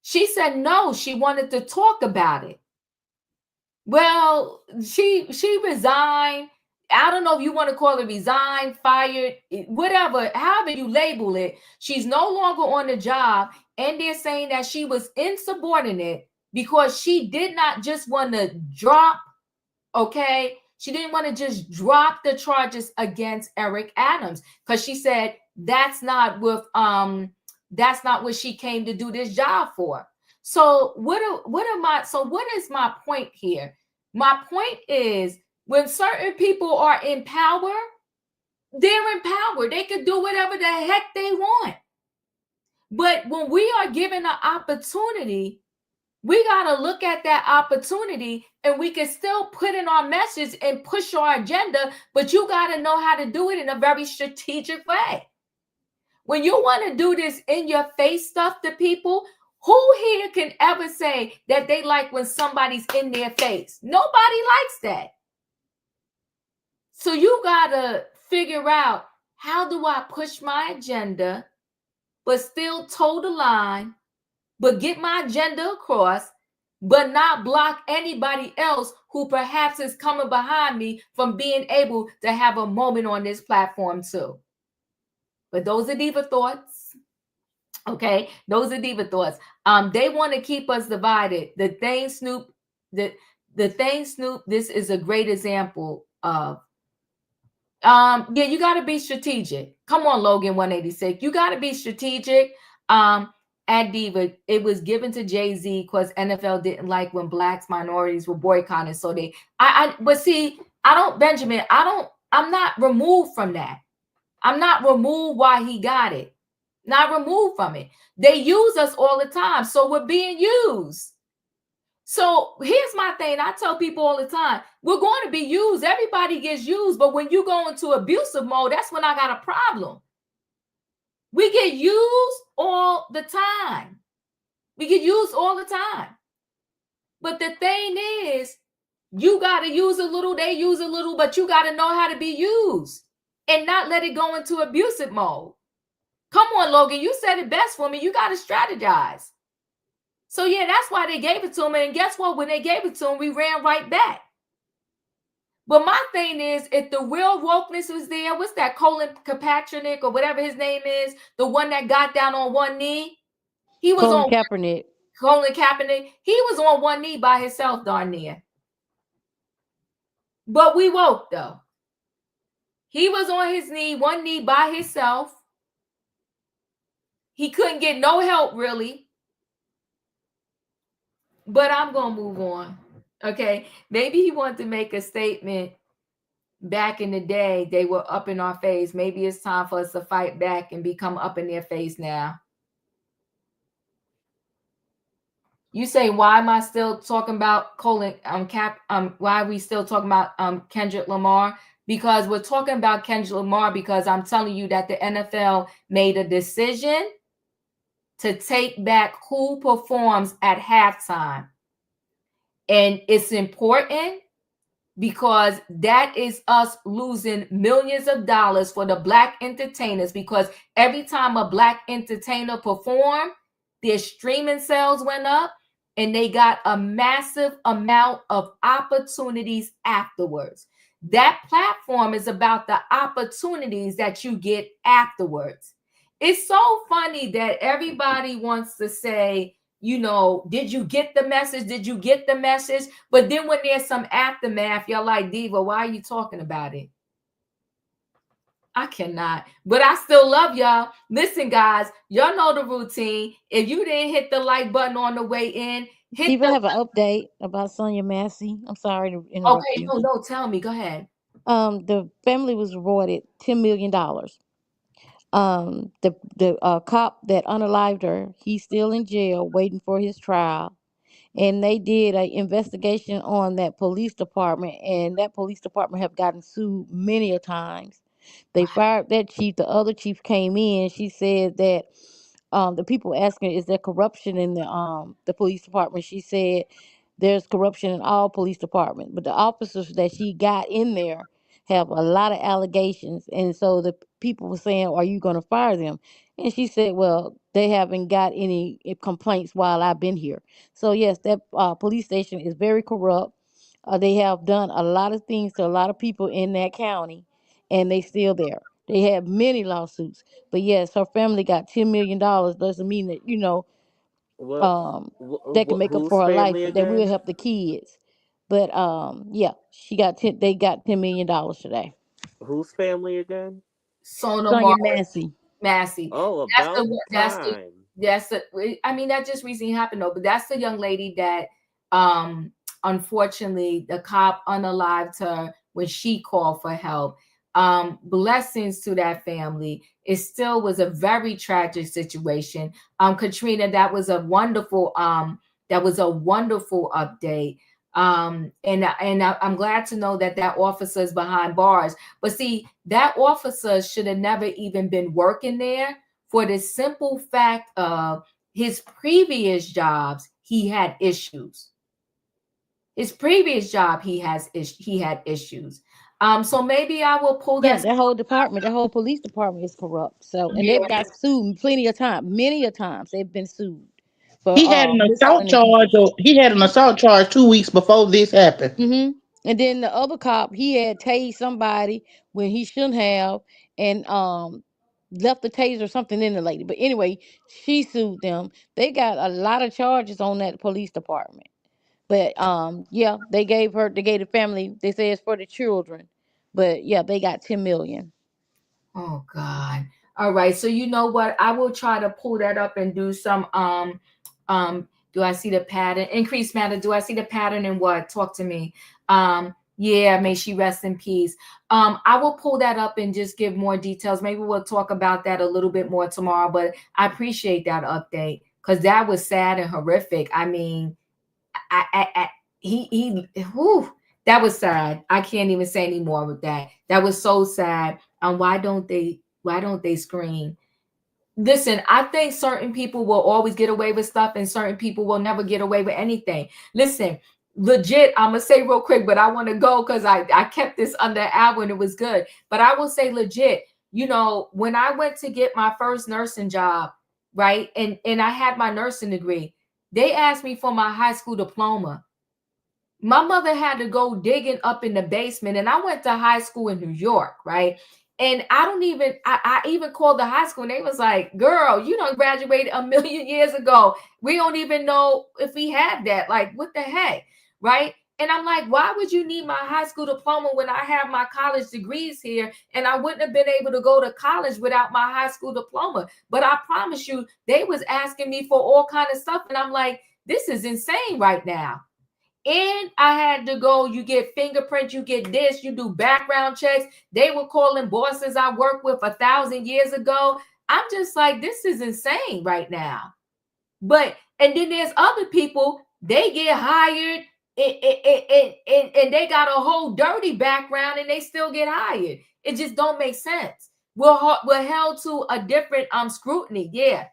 She said no, she wanted to talk about it. Well, she resigned. I don't know if you want to call it resigned, fired, whatever, however you label it. She's no longer on the job, and they're saying that she was insubordinate because she did not just want to drop, okay? She didn't want to just drop the charges against Eric Adams because she said that's not what she came to do this job for. So what is my point here? My point is, when certain people are in power, they're in power. They can do whatever the heck they want. But when we are given an opportunity, we got to look at that opportunity, and we can still put in our message and push our agenda, but you got to know how to do it in a very strategic way. When you want to do this in your face stuff to people, who here can ever say that they like when somebody's in their face? Nobody likes that. So you got to figure out, how do I push my agenda, but still toe the line, but get my agenda across, but not block anybody else who perhaps is coming behind me from being able to have a moment on this platform too. But those are diva thoughts. Okay, those are diva thoughts. They want to keep us divided. The thing Snoop, this is a great example of. You got to be strategic. Come on, Logan 186. You got to be strategic. At Diva, it was given to Jay-Z because NFL didn't like when blacks, minorities were boycotted. So but see, I'm not removed from that. I'm not removed why he got it. Not removed from it. They use us all the time. So we're being used. So here's my thing. I tell people all the time, we're going to be used. Everybody gets used. But when you go into abusive mode, that's when I got a problem. We get used all the time. We get used all the time. But the thing is, you got to use a little, they use a little, but you got to know how to be used and not let it go into abusive mode. Come on, Logan. You said it best for me. You got to strategize. So, yeah, that's why they gave it to him. And guess what? When they gave it to him, we ran right back. But my thing is, if the real wokeness was there, what's that, Colin Kaepernick or whatever his name is, the one that got down on one knee? He was Colin Kaepernick. Colin Kaepernick. He was on one knee by himself, darn near. But we woke, though. He was on his knee, one knee by himself. He couldn't get no help really. But I'm gonna move on. Okay. Maybe he wanted to make a statement. Back in the day, they were up in our face. Maybe it's time for us to fight back and become up in their face now. You say, why am I still talking about why are we still talking about Kendrick Lamar? Because we're talking about Kendrick Lamar because I'm telling you that the NFL made a decision to take back who performs at halftime. And it's important because that is us losing millions of dollars for the Black entertainers, because every time a Black entertainer performed, their streaming sales went up and they got a massive amount of opportunities afterwards. That platform is about the opportunities that you get afterwards. It's so funny that everybody wants to say, did you get the message? Did you get the message? But then when there's some aftermath, you're like, Diva, why are you talking about it? I cannot. But I still love y'all. Listen, guys, y'all know the routine. If you didn't hit the like button on the way in, Diva, have an update about Sonia Massey. I'm sorry to interrupt you. No, tell me. Go ahead. The family was awarded $10 million. The cop that unalived her, he's still in jail waiting for his trial. And they did an investigation on that police department, and that police department have gotten sued many a times. They fired that chief. The other chief came in. She said that the people asking, is there corruption in the police department? She said there's corruption in all police departments, but the officers that she got in there have a lot of allegations, and so the people were saying, "Are you going to fire them?" And she said, "Well, they haven't got any complaints while I've been here." So yes, that police station is very corrupt. They have done a lot of things to a lot of people in that county, and they still there. They have many lawsuits, but yes, her family got $10 million. Doesn't mean that What? that can make up Whose for her life. family That will again? help the kids. But yeah, they got $10 million today. Whose family again? Sonia Sonia Massey. Massey. Oh, about time. I mean, that just recently happened though, but that's the young lady that unfortunately the cop unalived her when she called for help. Blessings to that family. It still was a very tragic situation. Katrina, that was a wonderful update. I'm glad to know that officer is behind bars. But see, that officer should have never even been working there, for the simple fact of his previous jobs, he had issues. His previous job, he had issues. So maybe I will pull that. That whole department, the whole police department is corrupt. So, and they've got sued plenty of times. Many a times they've been sued for He had an assault mishandling charge. people. He had an assault charge 2 weeks before this happened. And then the other cop, he had tased somebody when he shouldn't have, and left the taser something in the lady. But anyway, she sued them. They got a lot of charges on that police department. But yeah, they gave the family. They say it's for the children. But yeah, they got 10 million. Oh God. All right. So you know what? I will try to pull that up and do some do I see the pattern? Increased matter. Do I see the pattern in what? Talk to me. Yeah, may she rest in peace. I will pull that up and just give more details. Maybe we'll talk about that a little bit more tomorrow, but I appreciate that update because that was sad and horrific. I mean, that was sad. I can't even say any more with that. That was so sad. And why don't they scream? Listen, I think certain people will always get away with stuff and certain people will never get away with anything. Listen, legit, I'm gonna say real quick, but I want to go because I kept this under an hour and it was good. But I will say legit, when I went to get my first nursing job, right, and I had my nursing degree, they asked me for my high school diploma. My mother had to go digging up in the basement, and I went to high school in New York, right? And I even called the high school and they was like, girl, you don't graduate a million years ago. We don't even know if we have that. Like, what the heck? Right. And I'm like, why would you need my high school diploma when I have my college degrees here? And I wouldn't have been able to go to college without my high school diploma. But I promise you, they was asking me for all kind of stuff. And I'm like, this is insane right now. And I had to go, you get fingerprints, you get this, you do background checks. They were calling bosses I worked with 1,000 years ago. I'm just like, this is insane right now. But, and then there's other people, they get hired and they got a whole dirty background and they still get hired. It just don't make sense. We're held to a different scrutiny. Yeah.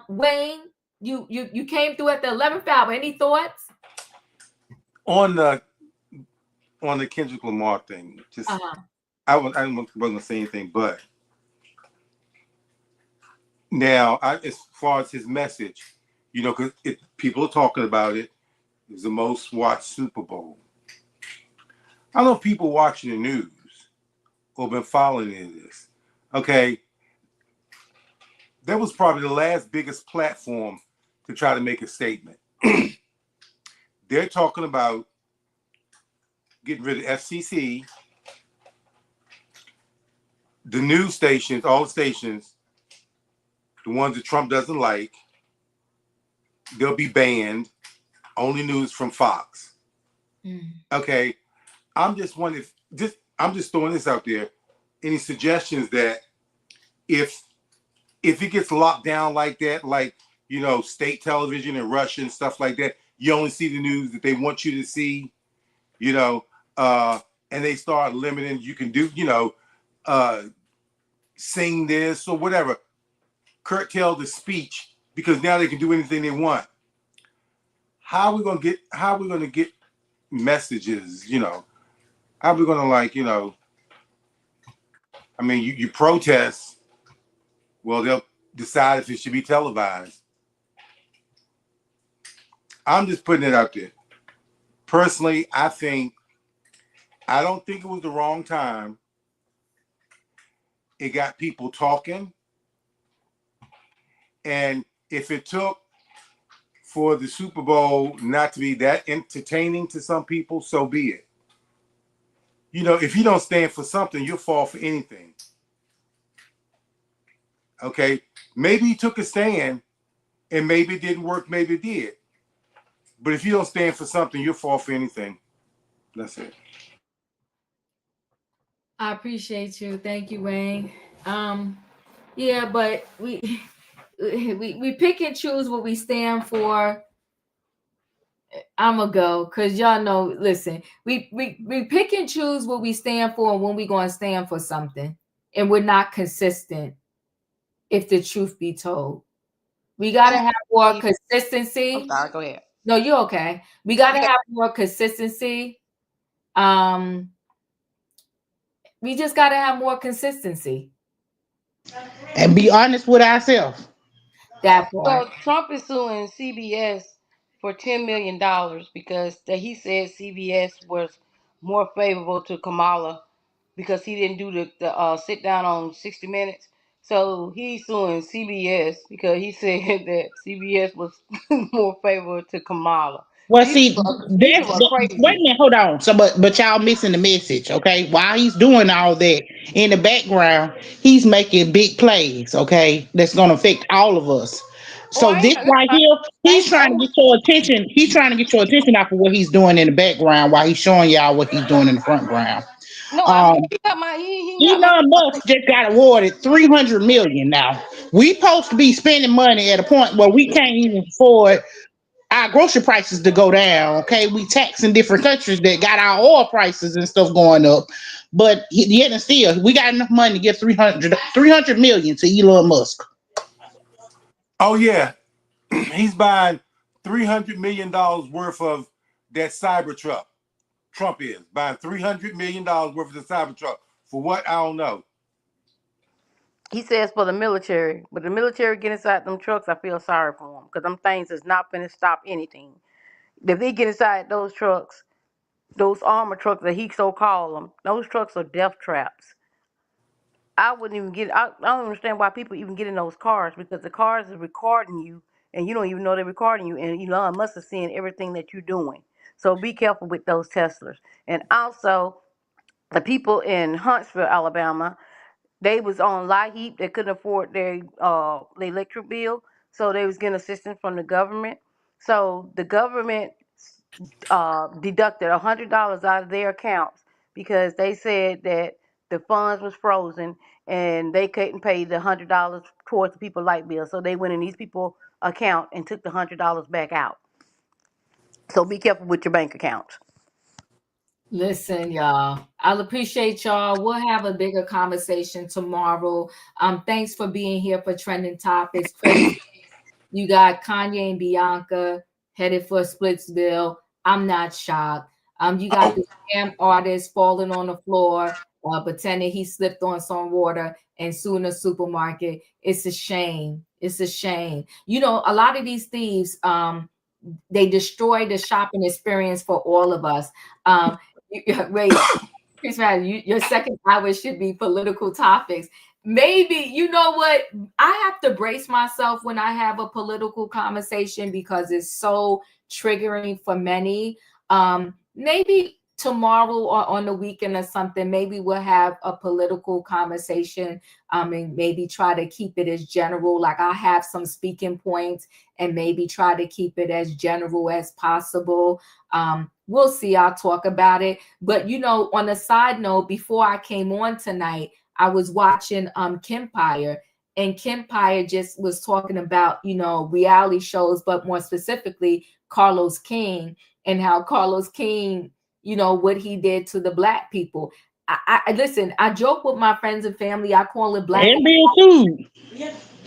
Wayne, you came through at the 11th hour. Any thoughts? On the Kendrick Lamar thing, just I wasn't gonna say anything, but now as far as his message, because people are talking about it. It was the most watched Super Bowl. I don't know if people watching the news or been following this. Okay, that was probably the last biggest platform to try to make a statement. They're talking about getting rid of FCC, the news stations, all the stations, the ones that Trump doesn't like, they'll be banned. Only news from Fox. Okay, I'm just wondering I'm just throwing this out there. Any suggestions that if it gets locked down like that, like state television in Russia and stuff like that, you only see the news that they want you to see, and they start limiting. You can do, sing this or whatever, curtail the speech because now they can do anything they want. How are we gonna get messages? How are we gonna you protest. Well, they'll decide if it should be televised. I'm just putting it out there. Personally, I don't think it was the wrong time. It got people talking. And if it took for the Super Bowl not to be that entertaining to some people, so be it. If you don't stand for something, you'll fall for anything. Okay? Maybe he took a stand and maybe it didn't work, maybe it did. But if you don't stand for something, you'll fall for anything. That's it. I appreciate you. Thank you, Wayne. Yeah, but we pick and choose what we stand for. I'm gonna go because y'all know. Listen, we pick and choose what we stand for and when we gonna stand for something, and we're not consistent. If the truth be told, we gotta have more consistency. I'm sorry, go ahead. No, you're okay. We gotta have more consistency. We just gotta have more consistency and be honest with ourselves. that part. So Trump is suing CBS for $10 million because he said CBS was more favorable to Kamala because he didn't do the sit down on 60 Minutes. So he's suing CBS because he said that CBS was more favorable to Kamala. Well, These see, people, these that's people are wait a crazy. minute, hold on. So, but y'all missing the message, okay? While he's doing all that in the background, he's making big plays, okay? That's gonna affect all of us. Oh, So this right I here, he's ain't trying to know. get your attention. He's trying to get your attention off of what he's doing in the background while he's showing y'all what he's doing in the front ground. No, I Um, mean he got my he got my. Elon Musk just got awarded 300 million. Now we supposed to be spending money at a point where we can't even afford our grocery prices to go down. Okay, we tax in different countries that got our oil prices and stuff going up, but yet and still, we got enough money to give 300 million to Elon Musk. Oh yeah, he's buying $300 million worth of that Cybertruck. Trump is buying $300 million worth of the Cybertruck. For what? I don't know. He says for the military, but the military get inside them trucks, I feel sorry for them because them things is not going to stop anything. If they get inside those trucks, those armor trucks that he so call them, those trucks are death traps. I wouldn't even get. I don't understand why people even get in those cars because the cars is recording you and you don't even know they're recording you. And Elon Musk is seeing everything that you're doing. So be careful with those Teslas. And also, the people in Huntsville, Alabama, they was on light heat. They couldn't afford their electric bill, so they was getting assistance from the government. So the government deducted $100 out of their accounts because they said that the funds was frozen and they couldn't pay the $100 towards the people light bill. So they went in these people account and took the $100 back out. So be careful with your bank accounts. Listen, y'all, I'll appreciate y'all. We'll have a bigger conversation tomorrow. Thanks for being here for Trending Topics. Crazy. You got Kanye and Bianca headed for a Splitsville. I'm not shocked. You got the scam artist falling on the floor, pretending he slipped on some water and suing a supermarket. It's a shame. It's a shame. You know, a lot of these thieves, they destroy the shopping experience for all of us. Wait, Chris, your second hour should be political topics. Maybe, you know what? I have to brace myself when I have a political conversation because it's so triggering for many. Maybe tomorrow or on the weekend or something, maybe we'll have a political conversation and maybe try to keep it as general. Like I have some speaking points and maybe try to keep it as general as possible. We'll see. I'll talk about it. But, you know, on a side note, before I came on tonight, I was watching Kempire, and Kempire just was talking about, you know, reality shows, but more specifically, Carlos King and how Carlos King, you know, what he did to the Black people. I listen, I joke with my friends and family. I call it Black. And Bill too.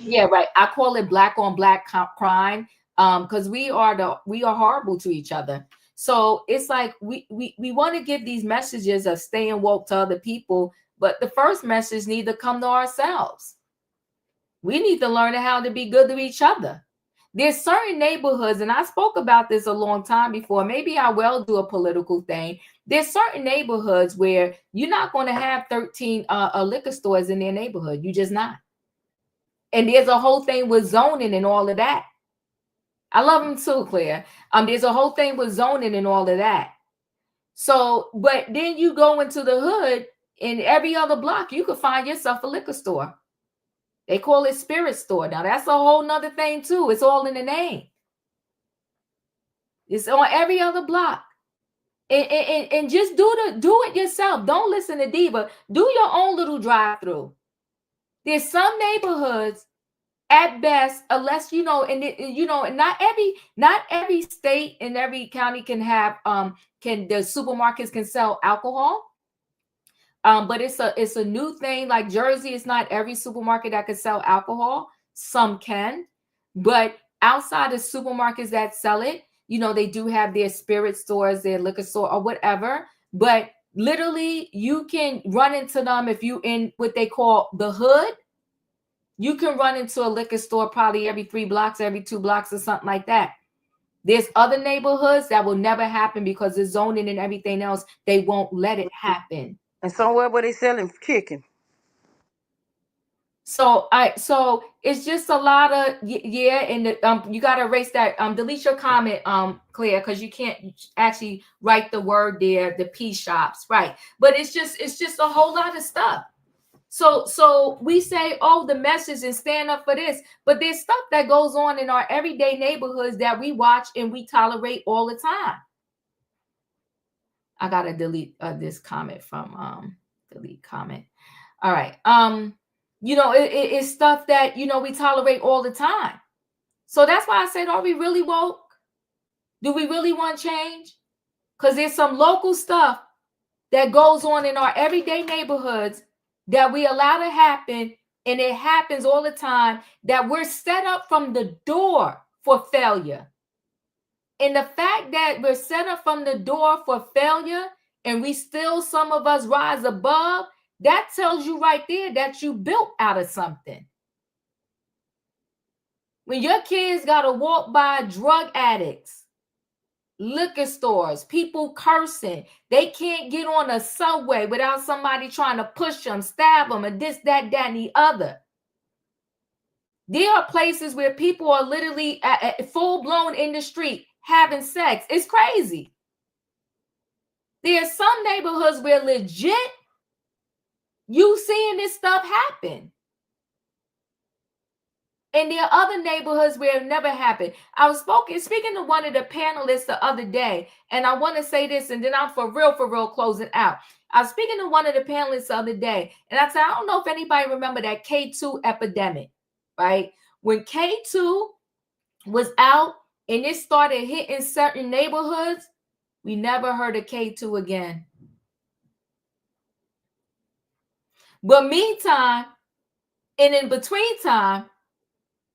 Yeah, right. I call it Black on Black crime because we are horrible to each other. So it's like we want to give these messages of staying woke to other people, but the first message need to come to ourselves. We need to learn how to be good to each other. There's certain neighborhoods, and I spoke about this a long time before. Maybe I will do a political thing. There's certain neighborhoods where you're not going to have 13 liquor stores in their neighborhood. You just not. And there's a whole thing with zoning and all of that. I love them too, Claire. There's a whole thing with zoning and all of that. So, but then you go into the hood, in every other block, you could find yourself a liquor store. They call it spirit store. Now, that's a whole nother thing too. It's all in the name. It's on every other block. And just do it yourself. Don't listen to Diva. Do your own little drive-through. There's some neighborhoods at best, unless you know, and not every state and every county can have the supermarkets can sell alcohol. But it's a new thing. Like Jersey, it's not every supermarket that can sell alcohol. Some can, but outside of supermarkets that sell it, you know, they do have their spirit stores, their liquor store, or whatever. But literally, you can run into them if you in what they call the hood. You can run into a liquor store probably every 3 blocks, every 2 blocks, or something like that. There's other neighborhoods that will never happen because the zoning and everything else, they won't let it happen. And somewhere where they selling chicken. So it's just a lot of and you got to erase that. Delete your comment, Claire, because you can't actually write the word there. The P shops, right? But it's just a whole lot of stuff. So we say, oh, the message and stand up for this, but there's stuff that goes on in our everyday neighborhoods that we watch and we tolerate all the time. I gotta delete this comment from delete comment. All right. You know, it's stuff that, you know, we tolerate all the time. So that's why I said, are we really woke? Do we really want change? Because there's some local stuff that goes on in our everyday neighborhoods that we allow to happen, and it happens all the time, that we're set up from the door for failure. And the fact that we're set up from the door for failure and we still, some of us rise above, that tells you right there that you built out of something. When your kids got to walk by drug addicts, liquor stores, people cursing, they can't get on a subway without somebody trying to push them, stab them, and this, that, and the other. There are places where people are literally full blown in the street having sex. It's crazy. There are some neighborhoods where legit you seeing this stuff happen. And there are other neighborhoods where it never happened. I was speaking to one of the panelists the other day, and I want to say this, and then I'm for real closing out. I was speaking to one of the panelists the other day, and I said, I don't know if anybody remember that K2 epidemic, right? When K2 was out and it started hitting certain neighborhoods, we never heard of K2 again. But meantime, and in between time,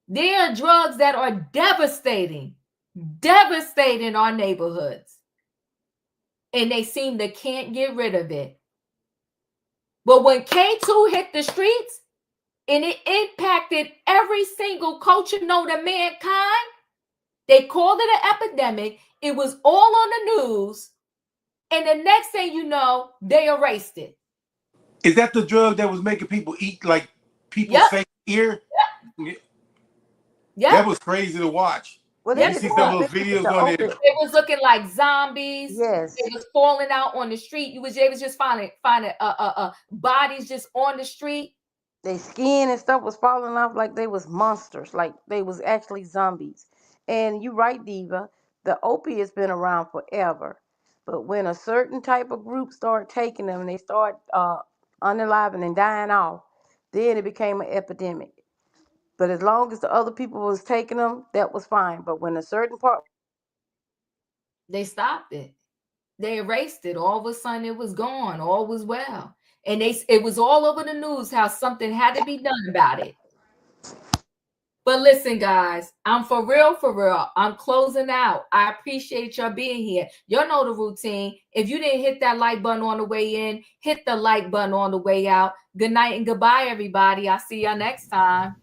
there are drugs that are devastating our neighborhoods. And they seem to can't get rid of it. But when K2 hit the streets and it impacted every single culture known to mankind, they called it an epidemic. It was all on the news. And the next thing you know, they erased it. Is that the drug that was making people eat like people's fake ear? Yeah. That was crazy to watch. Well, you see some of those videos on there. It was looking like zombies. Yes. It was falling out on the street. It was just finding bodies just on the street. Their skin and stuff was falling off like they was monsters, like they was actually zombies. And you're right, Diva, the opiate's been around forever. But when a certain type of group start taking them and they start unaliving and dying off, then it became an epidemic. But as long as the other people was taking them, that was fine. But when a certain part, they stopped it. They erased it. All of a sudden, it was gone. All was well. And it was all over the news how something had to be done about it. But listen, guys, I'm for real. I'm closing out. I appreciate y'all being here. Y'all know the routine. If you didn't hit that like button on the way in, hit the like button on the way out. Good night and goodbye, everybody. I'll see y'all next time.